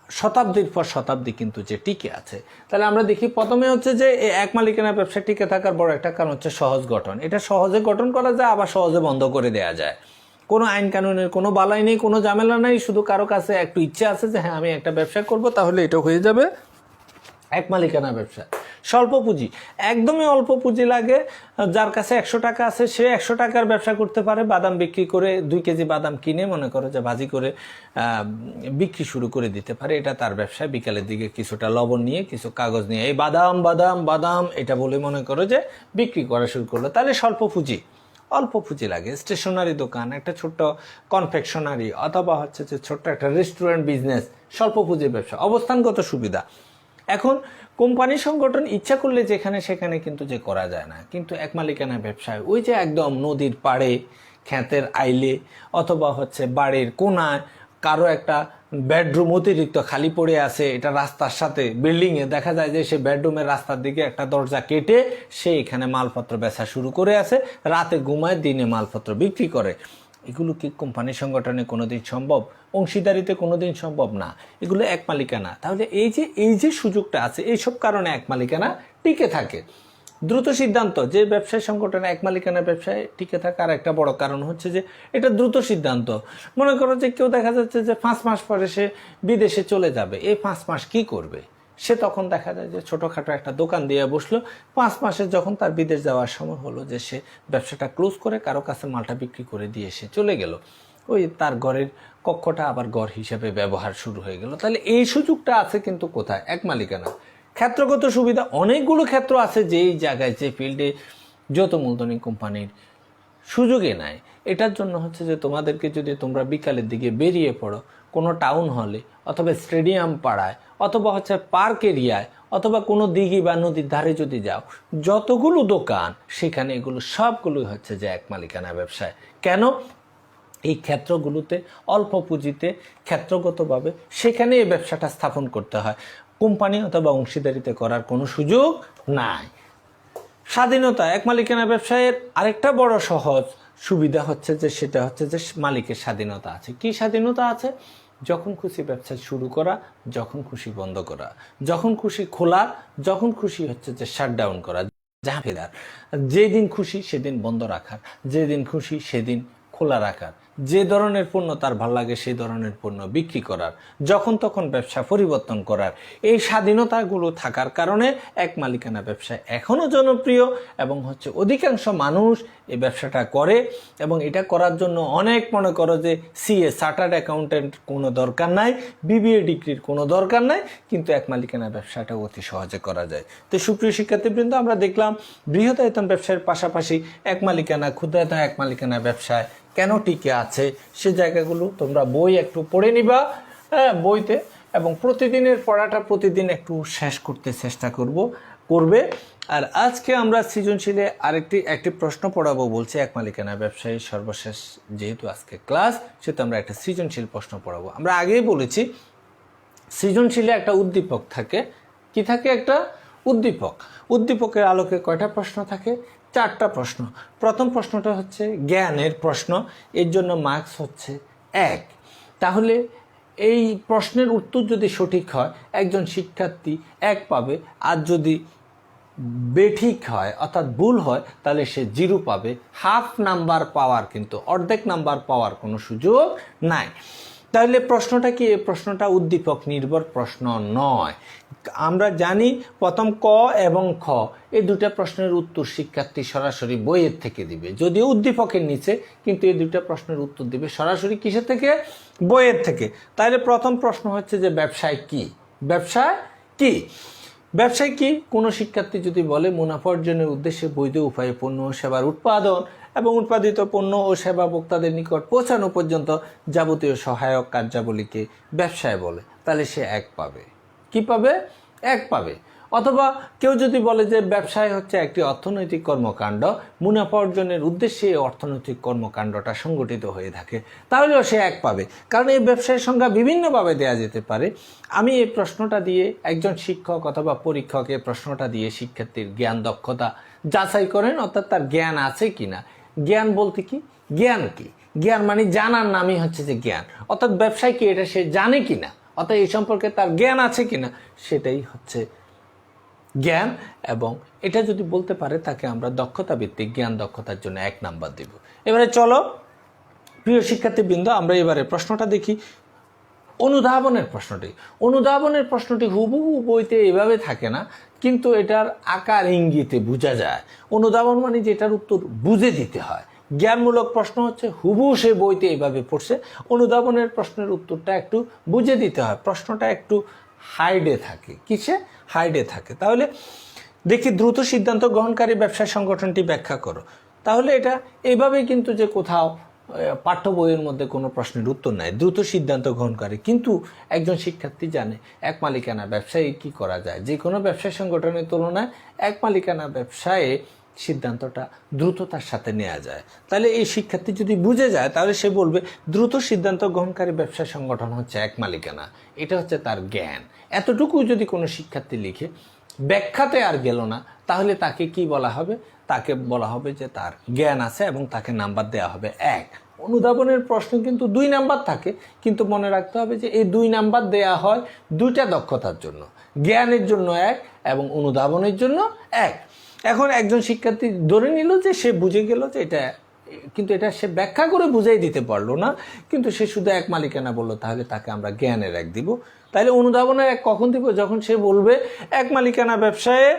শতাব্দীর পর শতাব্দী কিন্তু যে টিকে আছে। তাহলে আমরা দেখি প্রথমে হচ্ছে যে এই এক মালিকানা ব্যবসা টিকে থাকার বড় একটা কারণ হচ্ছে সহজ গঠন। এটা সহজে গঠন করা যায়, আবার সহজে বন্ধ করে দেওয়া যায়। কোনো আইন কানুনের কোনো বালাই নেই, কোনো ঝামেলা নেই। শুধু কারো কাছে একটু ইচ্ছে আছে যে হ্যাঁ আমি একটা ব্যবসা করব, তাহলে এটা হয়ে যাবে এক মালিকানা ব্যবসা। স্বল্প পুঁজি, একদমই অল্প পুঁজি লাগে। যার কাছে 100 টাকা আছে সে 100 টাকার ব্যবসা করতে পারে। বাদাম বিক্রি করে 2 কেজি বাদাম কিনে মনে করো যে ভাজি করে বিক্রি শুরু করে দিতে পারে। এটা তার ব্যবসা। বিকালের দিকে কিছুটা লবণ নিয়ে, কিছু কাগজ নিয়ে এই বাদাম বাদাম বাদাম এটা বলে মনে করো যে বিক্রি করা শুরু করলো। তাহলে স্বল্প পুঁজি, অল্প পুঁজি লাগে। স্টেশনারি দোকান, একটা ছোট্ট কনফেকশনারি, অথবা হচ্ছে যে ছোট্ট একটা রেস্টুরেন্ট বিজনেস, স্বল্প পুঁজির ব্যবসা। অবস্থানগত সুবিধা, এখন কোম্পানি সংগঠন ইচ্ছা করলে যেখানে সেখানে কিন্তু যে করা যায় না। কিন্তু এক মালিকানা ব্যবসায় ওই যে একদম নদীর পাড়ে, ক্ষেতের আইলে, অথবা হচ্ছে বাড়ির কোনায় কারো একটা বেডরুম অতিরিক্ত খালি পড়ে আছে, এটা রাস্তার সাথে বিল্ডিংয়ে দেখা যায় যে সে বেডরুমের রাস্তার দিকে একটা দরজা কেটে সে এখানে মালপত্র বেচা শুরু করে আছে। রাতে ঘুমায়, দিনে মালপত্র বিক্রি করে। এগুলো কি কোম্পানি সংগঠনে কোনোদিন সম্ভব? অংশীদারিতে কোনোদিন সম্ভব না। এগুলো এক মালিকানা। তাহলে এই যে সুযোগটা আছে, এইসব কারণে এক মালিকানা টিকে থাকে। দ্রুত সিদ্ধান্ত, যে ব্যবসায় সংগঠনে এক মালিকানা ব্যবসায় টিকে থাকার একটা বড় কারণ হচ্ছে যে এটা দ্রুত সিদ্ধান্ত। মনে করো যে কেউ দেখা যাচ্ছে যে 5 মাস পরে সে বিদেশে চলে যাবে, এই 5 মাস কি করবে? সে তখন দেখা যায় যে ছোটোখাটো একটা দোকান দিয়ে বসলো, 5 মাসে যখন তার বিদেশ যাওয়ার সময় হলো যে সে ব্যবসাটা ক্লোজ করে কারো কাছে মালটা বিক্রি করে দিয়ে সে চলে গেল, ওই তার ঘরের কক্ষটা আবার ঘর হিসেবে ব্যবহার শুরু হয়ে গেল। তাহলে এই সুযোগটা আছে কিন্তু কোথায়? এক মালিকানা। ক্ষেত্রগত সুবিধা অনেকগুলো ক্ষেত্র আছে যেই জায়গায়, যে ফিল্ডে যত মূলধনী কোম্পানির সুযোগে নাই। এটার জন্য হচ্ছে যে তোমাদেরকে যদি তোমরা বিকালের দিকে বেরিয়ে পড়ো কোনো টাউন হলে অথবা স্টেডিয়াম পাড়ায় অথবা হচ্ছে পার্ক এরিয়ায় অথবা কোনো দিঘি বা নদীর ধারে যদি যাও, যতগুলো দোকান সেখানে এগুলো সবগুলোই হচ্ছে যে এক মালিকানা ব্যবসায়। কেন? এই ক্ষেত্রগুলোতে অল্প পুঁজিতে ক্ষেত্রগতভাবে সেখানে এই ব্যবসাটা স্থাপন করতে হয়, কোম্পানি অথবা অংশীদারিতে করার কোনো সুযোগ নাই। স্বাধীনতা, এক মালিকানা ব্যবসায়ের আরেকটা বড় সহজ সুবিধা হচ্ছে যে সেটা হচ্ছে যে মালিকের স্বাধীনতা আছে। কি স্বাধীনতা আছে? যখন খুশি ব্যবসা শুরু করা, যখন খুশি বন্ধ করা, যখন খুশি খোলা, যখন খুশি হচ্ছে যে শাটডাউন করা, জাহাফেদার, যেদিন খুশি সেদিন বন্ধ রাখার, যেদিন খুশি সেদিন খোলা রাখার, যে ধরনের পণ্য তার ভালো লাগে সেই ধরনের পণ্য বিক্রি করার, যখন তখন ব্যবসা পরিবর্তন করার, এই স্বাধীনতাগুলো থাকার কারণে এক মালিকানা ব্যবসা এখনও জনপ্রিয় এবং হচ্ছে অধিকাংশ মানুষ এই ব্যবসাটা করে। এবং এটা করার জন্য অনেক মনে করো যে সিএ চার্টার্ড অ্যাকাউন্টেন্ট কোনো দরকার নাই, বিবিএ ডিগ্রির কোনো দরকার নাই, কিন্তু এক মালিকানা ব্যবসাটা অতি সহজে করা যায়। তো সুপ্রিয় শিক্ষার্থীবৃন্দ, আমরা দেখলাম বৃহদায়তন ব্যবসায়ের পাশাপাশি এক মালিকানা, ক্ষুদ্রায়তন এক মালিকানা ব্যবসায় কেন টিকে আছে সে জায়গাগুলো তোমরা বই একটু পড়ে নিবা বইতে, এবং প্রতিদিনের পড়াটা প্রতিদিন একটু শেষ করতে চেষ্টা করবে। আর আজকে আমরা সৃজনশীলে একটি প্রশ্ন পড়াবো বলছি এক মালিকানা ব্যবসায়ী, সর্বশেষ যেহেতু আজকে ক্লাস সেহেতু আমরা একটা সৃজনশীল প্রশ্ন পড়াবো। আমরা আগেই বলেছি সৃজনশীলে একটা উদ্দীপক থাকে। কি থাকে? একটা উদ্দীপক। উদ্দীপকের আলোকে কয়টা প্রশ্ন থাকে? 4টা প্রশ্ন। প্রথম প্রশ্নটা হচ্ছে জ্ঞানের প্রশ্ন, এর জন্য মার্কস হচ্ছে 1। তাহলে এই প্রশ্নের উত্তর যদি সঠিক হয় একজন শিক্ষার্থী 1 পাবে, আর যদি বেঠিক হয় অর্থাৎ ভুল হয় তাহলে সে 0 পাবে। হাফ নাম্বার পাওয়ার, কিন্তু অর্ধেক নাম্বার পাওয়ার কোনো সুযোগ নাই। তাহলে প্রশ্নটা কি? এই প্রশ্নটা উদ্দীপক নির্ভর প্রশ্ন নয়। আমরা জানি প্রথম ক এবং খ এই দুটা প্রশ্নের উত্তর শিক্ষার্থী সরাসরি বইয়ের থেকে দিবে, যদিও উদ্দীপকের নিচে, কিন্তু এই দুটা প্রশ্নের উত্তর দিবে সরাসরি কিসের থেকে? বইয়ের থেকে। তাহলে প্রথম প্রশ্ন হচ্ছে যে ব্যবসায় কি? ব্যবসায় কি? ব্যবসায় কি? কোনো শিক্ষার্থী যদি বলে মুনাফা অর্জনের উদ্দেশ্যে বৈধ উপায়ে পণ্য ও সেবার উৎপাদন এবং উৎপাদিত পণ্য ও সেবা ভোক্তাদের নিকট পৌঁছানো পর্যন্ত যাবতীয় সহায়ক কার্যাবলীকে ব্যবসায় বলে, তাহলে সে 1 পাবে। কি পাবে? 1 পাবে। অথবা কেউ যদি বলে যে ব্যবসায় হচ্ছে একটি অর্থনৈতিক কর্মকাণ্ড, মুনাফা অর্জনের উদ্দেশ্যে এই অর্থনৈতিক কর্মকাণ্ডটা সংগঠিত হয়ে থাকে, তাহলেও সে 1 পাবে। কারণ এই ব্যবসায়ের সংজ্ঞা বিভিন্নভাবে দেওয়া যেতে পারে। আমি এই প্রশ্নটা দিয়ে, একজন শিক্ষক অথবা পরীক্ষক এই প্রশ্নটা দিয়ে শিক্ষার্থীর জ্ঞান দক্ষতা যাচাই করেন, অর্থাৎ তার জ্ঞান আছে কিনা। জ্ঞান বলতে কি? জ্ঞান কি? জ্ঞান মানে জানার নামই হচ্ছে যে জ্ঞান, অর্থাৎ ব্যবসায় কি এটা সে জানে কিনা, অর্থাৎ এই সম্পর্কে তার জ্ঞান আছে কিনা, সেটাই হচ্ছে জ্ঞান। এবং এটা যদি বলতে পারে তাকে আমরা দক্ষতা ভিত্তিক জ্ঞান দক্ষতার জন্য 1 নাম্বার দেব। এবারে চলো প্রিয় শিক্ষার্থীবৃন্দ, আমরা এবারে প্রশ্নটা দেখি। অনুধাবনের প্রশ্নটি। অনুধাবনের প্রশ্নটি হুবহু বইতে এভাবে থাকে না, কিন্তু এটার আকার ইঙ্গিতে বোঝা যায়। অনুধাবন মানে যেটার উত্তর বুঝে দিতে হয়। জ্ঞানমূলক প্রশ্ন হচ্ছে হুবহু সে বইতে এভাবে পড়ছে, অনুধাবনের প্রশ্নের উত্তরটা একটু বুঝে দিতে হয়, প্রশ্নটা একটু হাইডে থাকে। কিসে? হাইডে থাকে। তাহলে দেখি দ্রুত সিদ্ধান্ত গ্রহণকারী ব্যবসা সংগঠনটি ব্যাখ্যা করো। তাহলে এটা এভাবে কিন্তু যে কোথাও পাঠ্য বইয়ের মধ্যে কোনো প্রশ্নের উত্তর নাই, দ্রুত সিদ্ধান্ত গ্রহণকারী। কিন্তু একজন শিক্ষার্থী জানে এক মালিকানা ব্যবসায় কি করা যায়। যে কোনো ব্যবসা সংগঠনের তুলনায় এক মালিকানা ব্যবসায়ে সিদ্ধান্তটা দ্রুততার সাথে নেওয়া যায়। তাহলে এই শিক্ষার্থী যদি বুঝে যায় তাহলে সে বলবে দ্রুত সিদ্ধান্ত গ্রহণকারী ব্যবসা সংগঠন হচ্ছে এক মালিকানা। এটা হচ্ছে তার জ্ঞান। এতটুকু যদি কোনো শিক্ষার্থী লিখে, ব্যাখ্যাতে আর গেল না, তাহলে তাকে কি বলা হবে? তাকে বলা হবে যে তার জ্ঞান আছে এবং তাকে নাম্বার দেওয়া হবে 1। অনুধাবনের প্রশ্ন কিন্তু 2 নাম্বার থাকে, কিন্তু মনে রাখতে হবে যে এই 2 নাম্বার দেয়া হয় 2টা দক্ষতার জন্য, জ্ঞানের জন্য 1 এবং অনুধাবনের জন্য 1। এখন একজন শিক্ষার্থী ধরে নিল যে সে বুঝে গেল যে এটা, কিন্তু এটা সে ব্যাখ্যা করে বুঝাই দিতে পারলো না, কিন্তু সে শুধু এক মালিকানা বললো, তাহলে তাকে আমরা জ্ঞানের এক দিব। তাহলে অনুধাবনের এক কখন দিব? যখন সে বলবে এক মালিকানা ব্যবসায়ে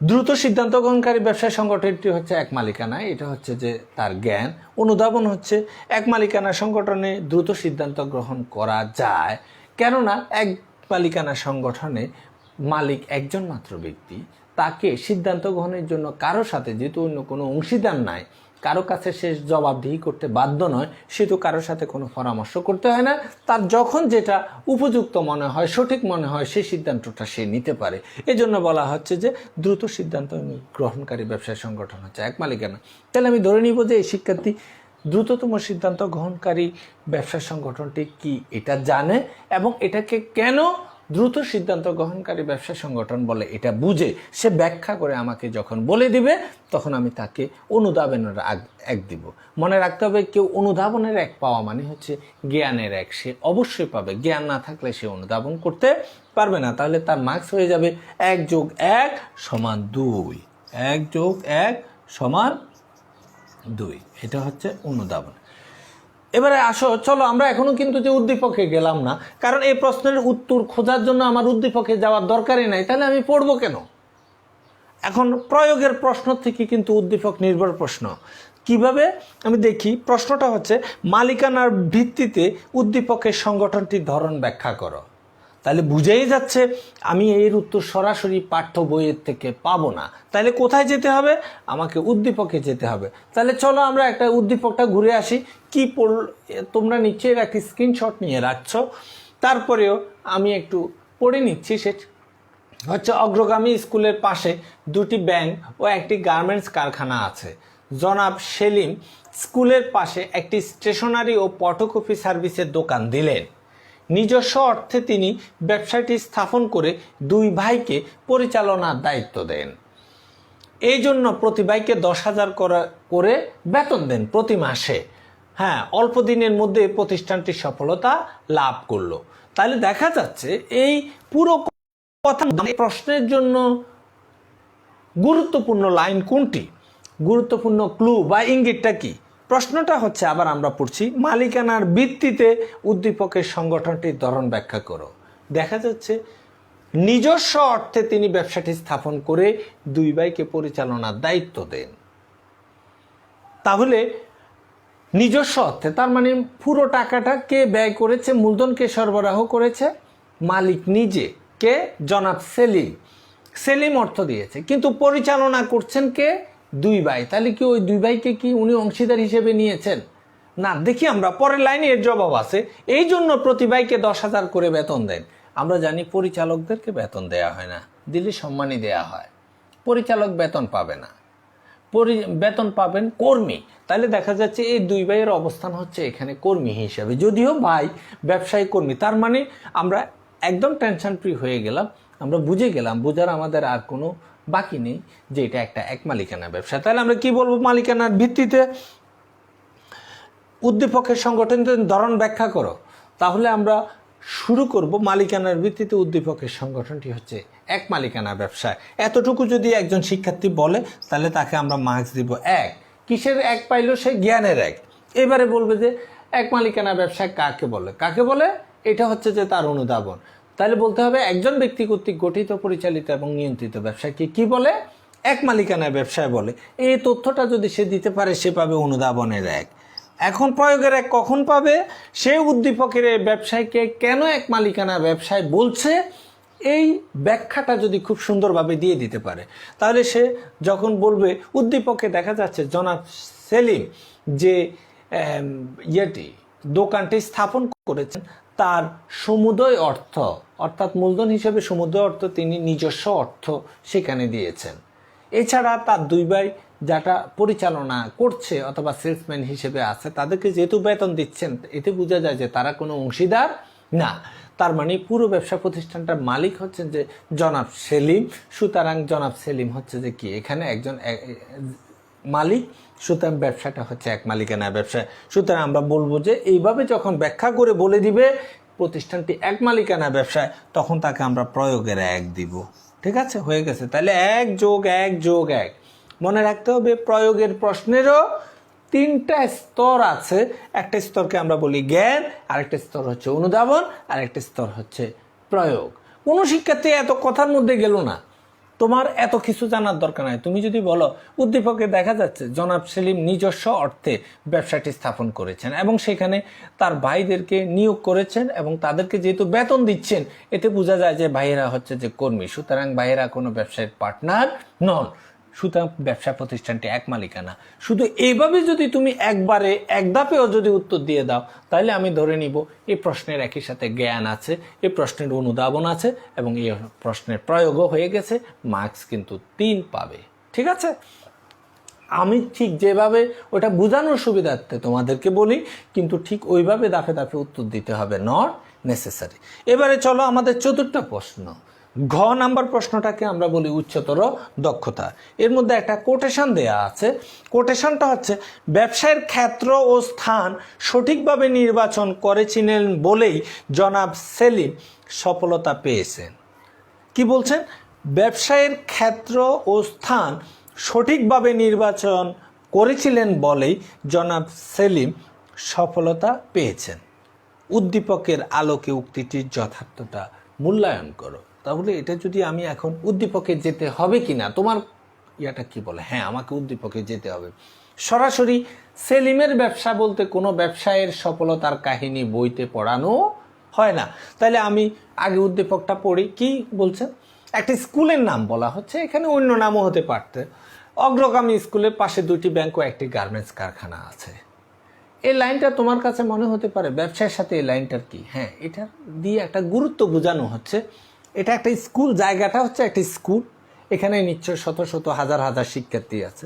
দ্রুত সিদ্ধান্ত গ্রহণকারী ব্যবসায় সংগঠনটি হচ্ছে এক মালিকানা, এটা হচ্ছে যে তার জ্ঞান। অনুধাবন হচ্ছে এক মালিকানা সংগঠনে দ্রুত সিদ্ধান্ত গ্রহণ করা যায়, কেননা এক মালিকানা সংগঠনে মালিক একজন মাত্র ব্যক্তি, তাকে সিদ্ধান্ত গ্রহণের জন্য কারো সাথে, যেহেতু অন্য কোনো অংশীদার নাই, কারো কাছে সে জবাবদিহি করতে বাধ্য নয়, সেহেতু কারোর সাথে কোনো পরামর্শ করতে হয় না। তার যখন যেটা উপযুক্ত মনে হয়, সঠিক মনে হয়, সেই সিদ্ধান্তটা সে নিতে পারে। এজন্য বলা হচ্ছে যে দ্রুত সিদ্ধান্ত গ্রহণকারী ব্যবসায় সংগঠন হচ্ছে এক মালিকানা। তাহলে আমি ধরে নিব যে এই শিক্ষার্থী দ্রুততম সিদ্ধান্ত গ্রহণকারী ব্যবসা সংগঠনটি কি এটা জানে, এবং এটাকে কেন দ্রুত সিদ্ধান্ত গ্রহণকারী ব্যবসা সংগঠন বলে এটা বুঝে সে ব্যাখ্যা করে আমাকে যখন বলে দিবে, তখন আমি তাকে অনুধাবনের এক দিব। মনে রাখতে হবে, কেউ অনুধাবনের এক পাওয়া মানে হচ্ছে জ্ঞানের এক, সে অবশ্যই পাবে। জ্ঞান না থাকলে সে অনুধাবন করতে পারবে না, তাহলে তার মার্কস হয়ে যাবে 1+1 = 2, 1+1 = 2। এটা হচ্ছে অনুধাবন। এবারে আসো, চলো আমরা এখনো কিন্তু যে উদ্দীপকে গেলাম না, কারণ এই প্রশ্নের উত্তর খোঁজার জন্য আমার উদ্দীপকে যাওয়ার দরকারই নাই, তাহলে আমি পড়বো কেন? এখন প্রয়োগের প্রশ্ন থেকে কিন্তু উদ্দীপক নির্ভর প্রশ্ন। কিভাবে আমি দেখি, প্রশ্নটা হচ্ছে মালিকানার ভিত্তিতে উদ্দীপকের সংগঠনটির ধরন ব্যাখ্যা করো। তাহলে বুঝেই যাচ্ছে আমি এর উত্তর সরাসরি পাঠ্য বইয়ের থেকে পাবো না। তাহলে কোথায় যেতে হবে? আমাকে উদ্দীপকে যেতে হবে। তাহলে চলো আমরা একটা উদ্দীপকটা ঘুরে আসি। কি পড়ল তোমরা নিশ্চয়ই একটি স্ক্রিনশট নিয়ে রাখছো, তারপরেও আমি একটু পড়ে নিচ্ছি। সেটা হচ্ছে, অগ্রগামী স্কুলের পাশে দুটি ব্যাংক ও একটি গার্মেন্টস কারখানা আছে। জনাব সেলিম স্কুলের পাশে একটি স্টেশনারি ও ফটোকপি সার্ভিসের দোকান দিলেন। নিজস্ব অর্থে তিনি ব্যবসাটি স্থাপন করে দুই ভাইকে পরিচালনার দায়িত্ব দেন। এই জন্য প্রতি ভাইকে 10,000 করে বেতন দেন প্রতি মাসে। হ্যাঁ, অল্প দিনের মধ্যে প্রতিষ্ঠানটি সফলতা লাভ করলো। তাহলে দেখা যাচ্ছে এই পুরো কথা প্রশ্নের জন্য গুরুত্বপূর্ণ লাইন কোনটি, গুরুত্বপূর্ণ ক্লু বা ইঙ্গিতটা কি? প্রশ্নটা হচ্ছে, আবার আমরা পড়ছি, মালিকানার ভিত্তিতে উদ্দীপকের সংগঠনটির ধরন ব্যাখ্যা করো। দেখা যাচ্ছে নিজস্ব অর্থে তিনি ব্যবসাটি স্থাপন করে দুই ভাইকে পরিচালনার দায়িত্ব দেন। তাহলে নিজস্ব অর্থে তার মানে পুরো টাকাটা কে ব্যয় করেছে? মূলধন কে সরবরাহ করেছে? মালিক নিজে। কে? জনাব সেলিম। সেলিম অর্থ দিয়েছে, কিন্তু পরিচালনা করছেন কে? দুই ভাই। তাহলে কি ওই দুই ভাইকে কি উনি অংশীদার হিসেবে নিয়েছেন? না। দেখি আমরা পরের লাইনে এর জবাব আছে, এই জন্য প্রতি ভাইকে 10,000 করে বেতন দেন। আমরা জানি পরিচালকদেরকে বেতন দেয়া হয় না, দিলে সম্মানই দেয়া হয়। পরিচালক বেতন পাবে না, বেতন পাবেন কর্মী। তাহলে দেখা যাচ্ছে এই দুই ভাইয়ের অবস্থান হচ্ছে এখানে কর্মী হিসেবে, যদিও ভাই ব্যবসায়ী কর্মী। তার মানে আমরা একদম টেনশন ফ্রি হয়ে গেলাম, আমরা বুঝে গেলাম, বোঝার আমাদের আর কোনো বাকি নেই যে এটা একটা এক মালিকানা ব্যবসা। তাহলে আমরা কি বলবো? মালিকানার ভিত্তিতে উদ্দীপকের সংগঠনের ধরন ব্যাখ্যা করো। তাহলে আমরা শুরু করব, মালিকানার ভিত্তিতে উদ্দীপকের সংগঠনটি হচ্ছে এক মালিকানা ব্যবসা। এতটুকু যদি একজন শিক্ষার্থী বলে, তাহলে তাকে আমরা মার্কস দিব 1। কিসের এক পাইলো? সে জ্ঞানের এক। এবারে বলবে যে এক মালিকানা ব্যবসায় কাকে বলে? কাকে বলে? এটা হচ্ছে যে তার অনুধাবন। তাহলে বলতে হবে একজন ব্যক্তি কর্তৃক গঠিত, পরিচালিত এবং নিয়ন্ত্রিত ব্যবসাকে কি বলে? এক মালিকানা ব্যবসায় বলে। এই তথ্যটা যদি সে দিতে পারে, সে পাবে অনুধাবনের এক। এখন প্রয়োগের এক কখন পাবে? সে উদ্দীপকের ব্যবসায়ীকে কেন এক মালিকানা ব্যবসায় বলছে, এই ব্যাখ্যাটা যদি খুব সুন্দরভাবে দিয়ে দিতে পারে, তাহলে সে যখন বলবে, উদ্দীপকে দেখা যাচ্ছে জনাব সেলিম যে দোকানটি স্থাপন করেছেন, তার সমুদয় অর্থ, অর্থাৎ মূলধন হিসেবে সমুদয় অর্থ তিনি নিজস্ব অর্থ সেখানে দিয়েছেন। এছাড়া তার দুই ভাই যাটা পরিচালনা করছে অথবা সেলসম্যান হিসেবে আছে, তাদেরকে যেহেতু বেতন দিচ্ছেন, এতে বোঝা যায় যে তারা কোনো অংশীদার না। তার মানে পুরো ব্যবসা প্রতিষ্ঠানটার মালিক হচ্ছেন যে জনাব সেলিম। সুতরাং জনাব সেলিম হচ্ছে যে কি এখানে একজন মালিক, সুতরাং ব্যবসাটা হচ্ছে এক মালিকানা ব্যবসা। সুতরাং আমরা বলবো যে এইভাবে যখন ব্যাখ্যা করে বলে দিবে প্রতিষ্ঠানটি এক মালিকানা ব্যবসায়, তখন তাকে আমরা প্রয়োগের এক দিব। ঠিক আছে, হয়ে গেছে। তাহলে 1+1+1 মনে রাখতে হবে, প্রয়োগের প্রশ্নেরও 3টা স্তর আছে। একটা স্তরকে আমরা বলি জ্ঞান, আরেকটা স্তর হচ্ছে অনুধাবন, আরেকটা স্তর হচ্ছে প্রয়োগ। কোনো শিক্ষার্থী এত কথার মধ্যে গেল না, তোমার এত কিছু জানার দরকার নাই। তুমি যদি বলো উদ্দীপকে দেখা যাচ্ছে জনাব সেলিম নিজস্ব অর্থে ব্যবসাটি স্থাপন করেছেন এবং সেখানে তার ভাইদেরকে নিয়োগ করেছেন এবং তাদেরকে যেহেতু বেতন দিচ্ছেন, এতে বোঝা যায় যে ভাইয়েরা হচ্ছে যে কর্মী, সুতরাং ভাইয়েরা কোনো ব্যবসায়ের পার্টনার নন, সুতরাং ব্যবসা প্রতিষ্ঠানটি এক মালিকানা। শুধু এইভাবে যদি তুমি একবারে এক ধাপেও যদি উত্তর দিয়ে দাও, তাহলে আমি ধরে নিব এই প্রশ্নের একই সাথে জ্ঞান আছে, এই প্রশ্নের অনুধাবন আছে এবং এই প্রশ্নের প্রয়োগও হয়ে গেছে, মার্কস কিন্তু 3 পাবে। ঠিক আছে, আমি ঠিক যেভাবে ওটা বোঝানোর সুবিধার্থে তোমাদেরকে বলি, কিন্তু ঠিক ওইভাবে ধাপে ধাপে উত্তর দিতে হবে, নট নেসেসারি। এবারে চলো আমাদের চতুর্থ প্রশ্ন, ঘ নাম্বার প্রশ্নটাকে আমরা বলি উচ্চতর দক্ষতা। এর মধ্যে একটা কোটেশন দেয়া আছে। কোটেশনটা হচ্ছে ব্যবসায়ের ক্ষেত্র ও স্থান সঠিকভাবে নির্বাচন করেছিলেন বলেই জনাব সেলিম সফলতা পেয়েছেন। কি বলছেন? ব্যবসায়ের ক্ষেত্র ও স্থান সঠিকভাবে নির্বাচন করেছিলেন বলেই জনাব সেলিম সফলতা পেয়েছেন। উদ্দীপকের আলোকে উক্তিটির যথার্থতা মূল্যায়ন করো। তাহলে এটা যদি আমি এখন উদ্দীপকে যেতে হবে কিনা, তোমার ইয়াটা কি বলে? হ্যাঁ, আমাকে উদ্দীপকে যেতে হবে। সরাসরি সেলিমের ব্যবসা বলতে কোনো ব্যবসায়ের সফলতার কাহিনী বইতে পড়ানো হয় না। তাহলে আমি আগে উদ্দীপকটা পড়ি। কি বলছেন? একটি স্কুলের নাম বলা হচ্ছে, এখানে অন্য নামও হতে পারত। অগ্রগামী স্কুলের পাশে 2টি ব্যাংক ও একটি গার্মেন্টস কারখানা আছে। এই লাইনটা তোমার কাছে মনে হতে পারে ব্যবসার সাথে এই লাইনটার কি? হ্যাঁ, এটা দিয়ে একটা গুরুত্ব বোঝানো হচ্ছে। এটা একটা স্কুল, জায়গাটা হচ্ছে একটা স্কুল, এখানে নিশ্চয় শত শত হাজার হাজার শিক্ষার্থী আছে।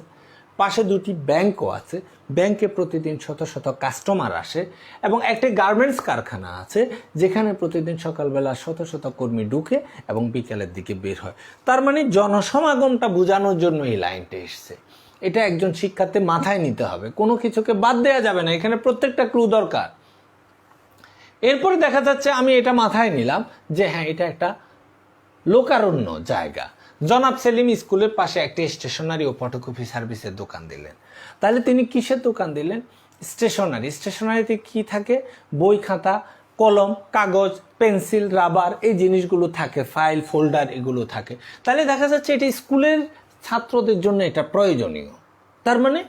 পাশে 2টি ব্যাংকও আছে, ব্যাংকে প্রতিদিন শত শত কাস্টমার আসে এবং একটি গার্মেন্টস কারখানা আছে যেখানে প্রতিদিন সকালবেলা শত শত কর্মী ঢুকে এবং বিকেলের দিকে বের হয়। তার মানে জনসমাগমটা বোঝানোর জন্য এই লাইনটা এসছে। এটা একজন শিক্ষার্থী মাথায় নিতে হবে, কোনো কিছুকে বাদ দেওয়া যাবে না, এখানে প্রত্যেকটা ক্লু দরকার। এরপরে দেখা যাচ্ছে আমি এটা মাথায় নিলাম যে হ্যাঁ, এটা একটা লোকারণ্য জায়গা। জনাব সেলিম স্কুলের পাশে একটি স্টেশনারি ও ফটোকপি সার্ভিসের দোকান দিলেন। তাহলে তিনি কিসের দোকান দিলেন? স্টেশনারি। স্টেশনারিতে কি থাকে? বই, খাতা, কলম, কাগজ, পেন্সিল, রাবার, এই জিনিসগুলো থাকে, ফাইল, ফোল্ডার, এগুলো থাকে। তাহলে দেখা যাচ্ছে এটি স্কুলের ছাত্রদের জন্য এটা প্রয়োজনীয়। তার মানে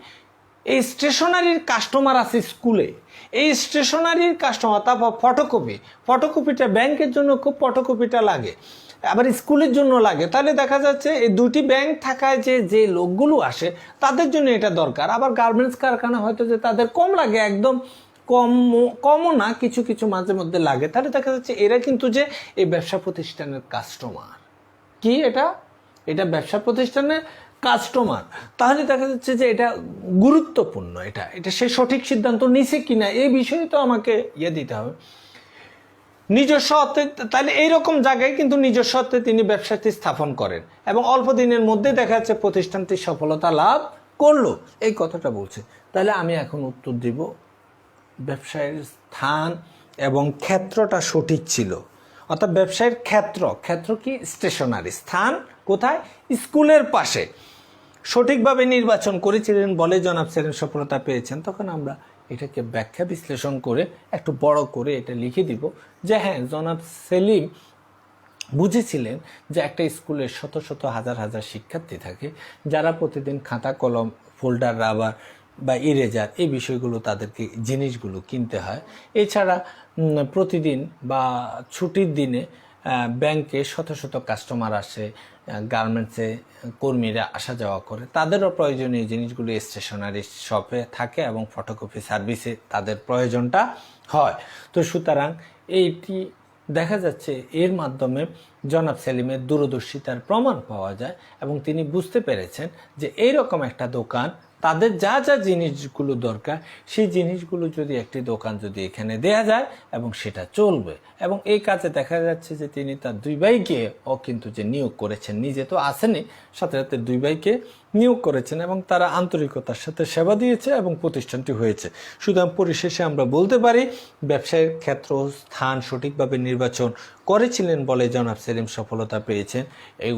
এই স্টেশনারির কাস্টমার আছে স্কুলে, এই স্টেশনারির কাস্টমার। তারপর ফটোকপিটা ব্যাংকের জন্য খুব ফটোকপিটা লাগে, আবার স্কুলের জন্য লাগে। তাহলে দেখা যাচ্ছে এই 2টি ব্যাংক থাকায় যে লোকগুলো আসে তাদের জন্য এটা দরকার। আবার গার্মেন্টস কারখানা হয়তো যে তাদের কম লাগে, একদম কমও না, কিছু কিছু মাঝে মধ্যে লাগে। তাহলে দেখা যাচ্ছে এরা কিন্তু যে এই ব্যবসা প্রতিষ্ঠানের কাস্টমার। কি এটা ব্যবসা প্রতিষ্ঠানের কাস্টমার। তাহলে দেখা যাচ্ছে যে এটা গুরুত্বপূর্ণ, এটা সে সঠিক সিদ্ধান্ত নিছে কিনা এই বিষয়ে তো আমাকে দিতে হবে। নিজস্ব অর্থে, তাহলে এইরকম জায়গায় কিন্তু নিজস্ব অর্থে তিনি ব্যবসাটি স্থাপন করেন এবং অল্প দিনের মধ্যে দেখা যাচ্ছে প্রতিষ্ঠানটি সফলতা লাভ করলো, এই কথাটা বলছে। তাহলে আমি এখন উত্তর দিব ব্যবসায়ের স্থান এবং ক্ষেত্রটা সঠিক ছিল। অর্থাৎ ব্যবসায়ের ক্ষেত্র কি? স্টেশনারি। স্থান কোথায়? স্কুলের পাশে। সঠিকভাবে নির্বাচন করেছিলেন বলে জনাব সেলিম সফলতা পেয়েছেন। তখন আমরা এটাকে ব্যাখ্যা বিশ্লেষণ করে একটু বড় করে এটা লিখে দিব যে হ্যাঁ, জনাব সেলিম বুঝেছিলেন যে একটা স্কুলে শত শত হাজার হাজার শিক্ষার্থী থাকে যারা প্রতিদিন খাতা, কলম, ফোল্ডার, রাবার বা ইরেজার, এই বিষয়গুলো তাদেরকে জিনিসগুলো কিনতে হয়। এছাড়া প্রতিদিন বা ছুটির দিনে ব্যাংকে শত শত কাস্টমার আসে, গার্মেন্টসে কর্মীরা আসা যাওয়া করে, তাদেরও প্রয়োজনীয় জিনিসগুলো স্টেশনারি শপে থাকে এবং ফটোকপি সার্ভিসে তাদের প্রয়োজনটা হয়। তো সুতরাং এইটি দেখা যাচ্ছে এর মাধ্যমে জনাব সেলিমের দূরদর্শিতার প্রমাণ পাওয়া যায় এবং তিনি বুঝতে পেরেছেন যে এইরকম একটা দোকান, তাদের যা যা জিনিসগুলো দরকার সেই জিনিসগুলো যদি একটি দোকান যদি এখানে দেয়া যায় এবং সেটা চলবে। এবং এই কাজে দেখা যাচ্ছে যে তিনি তার 2 ভাইকে কিন্তু যে নিয়োগ করেছেন, নিজে তো আসেনি, সাথে সাথে 2 ভাইকে নিয়োগ করেছেন এবং তারা আন্তরিকতার সাথে সেবা দিয়েছে এবং প্রতিষ্ঠানটি হয়েছে। সুতরাং পরিশেষে আমরা বলতে পারি ব্যবসায়ের ক্ষেত্র স্থান সঠিকভাবে নির্বাচন করেছিলেন বলে জনাব সেলিম সেলিম সফলতা পেয়েছেন, এই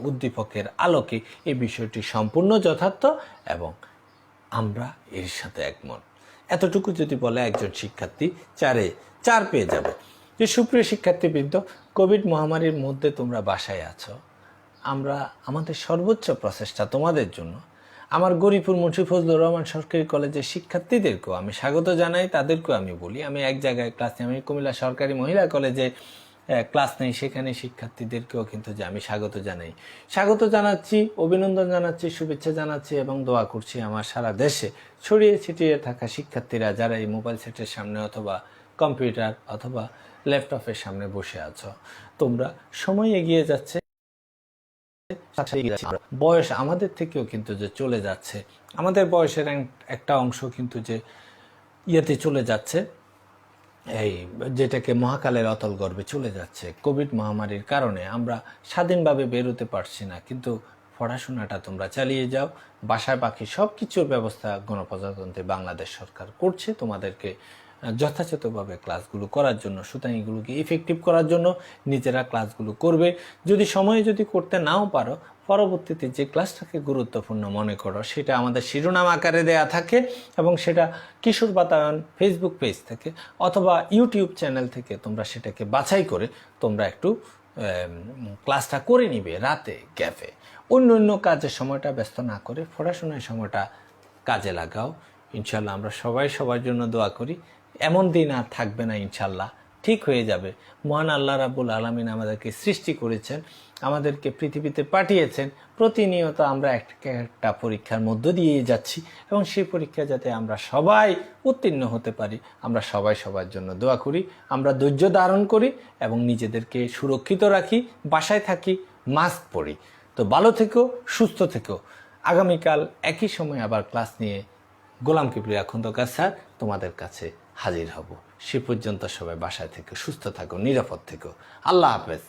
উদ্দীপকের আলোকে এই বিষয়টি সম্পূর্ণ যথার্থ এবং আমরা এর সাথে একমত। এতটুকু যদি বলে একজন শিক্ষার্থী 4 পেয়ে যাবে। যে সুপ্রিয় শিক্ষার্থীবৃন্দ, কোভিড মহামারীর মধ্যে তোমরা বাসায় আছো, আমরা আমাদের সর্বোচ্চ প্রচেষ্টা তোমাদের জন্য। আমার গরিপুর মুন্সি ফজলুর রহমান সরকারি কলেজের শিক্ষার্থীদেরকেও আমি স্বাগত জানাই, তাদেরকেও আমি বলি আমি এক জায়গায় ক্লাস নিই, আমি কুমিল্লা সরকারি মহিলা কলেজে ক্লাস নেই, সেখানে শিক্ষার্থীদেরকেও কিন্তু যে আমি স্বাগত জানাচ্ছি, অভিনন্দন জানাচ্ছি, শুভেচ্ছা জানাচ্ছি এবং দোয়া করছি আমার সারা দেশে ছড়িয়ে ছিটিয়ে থাকা শিক্ষার্থীরা যারা এই মোবাইল সেটের সামনে অথবা কম্পিউটার অথবা ল্যাপটপের সামনে বসে আছো, তোমরা সময় এগিয়ে যাচ্ছে, বয়স আমাদের থেকেও কিন্তু যে চলে যাচ্ছে, আমাদের বয়সের একটা অংশ কিন্তু যে ইয়েতে চলে যাচ্ছে, এই যেটাকে মহাকালের অতল গর্ভে চলে যাচ্ছে। কোভিড মহামারীর কারণে আমরা স্বাধীনভাবে বেরোতে পারছি না, কিন্তু পড়াশোনাটা তোমরা চালিয়ে যাও। বাসায় বাকি সব কিছুর ব্যবস্থা গণপ্রজাতন্ত্রী বাংলাদেশ সরকার করছে তোমাদেরকে যথাযথভাবে ক্লাসগুলো করার জন্য। সুতরাং এগুলোকে ইফেক্টিভ করার জন্য নিজেরা ক্লাসগুলো করবে। যদি সময়ে যদি করতে নাও পারো, পরবর্তীতে যে ক্লাসটাকে গুরুত্বপূর্ণ মনে করো সেটা আমাদের শিরোনাম আকারে দেয়া থাকে এবং সেটা কিশোর বাতায়ন ফেসবুক পেজ থেকে অথবা ইউটিউব চ্যানেল থেকে তোমরা সেটাকে বাছাই করে তোমরা একটু ক্লাসটা করে নিবে রাতে ক্যাফে। অন্য কাজের সময়টা ব্যস্ত না করে পড়াশোনার সময়টা কাজে লাগাও। ইনশাল্লাহ আমরা সবাই সবার জন্য দোয়া করি। এমন দিন আর থাকবে না, ইনশাল্লাহ ঠিক হয়ে যাবে। মহান আল্লাহ রাব্বুল আলামিন আমাদেরকে সৃষ্টি করেছেন, আমাদেরকে পৃথিবীতে পাঠিয়েছেন। প্রতিনিয়ত আমরা একটা পরীক্ষার মধ্য দিয়ে যাচ্ছি এবং সেই পরীক্ষা যাতে আমরা সবাই উত্তীর্ণ হতে পারি, আমরা সবাই সবার জন্য দোয়া করি। আমরা ধৈর্য ধারণ করি এবং নিজেদেরকে সুরক্ষিত রাখি, বাসায় থাকি, মাস্ক পরি। তো ভালো থেকো, সুস্থ থেকো। আগামীকাল একই সময় আবার ক্লাস নিয়ে গোলাম কিবরিয়া খন্দকার স্যার তোমাদের কাছে হাজির হব। সে পর্যন্ত সবাই বাসায় থেকো, সুস্থ থাকো, নিরাপদ থেকো। আল্লাহ হাফেজ।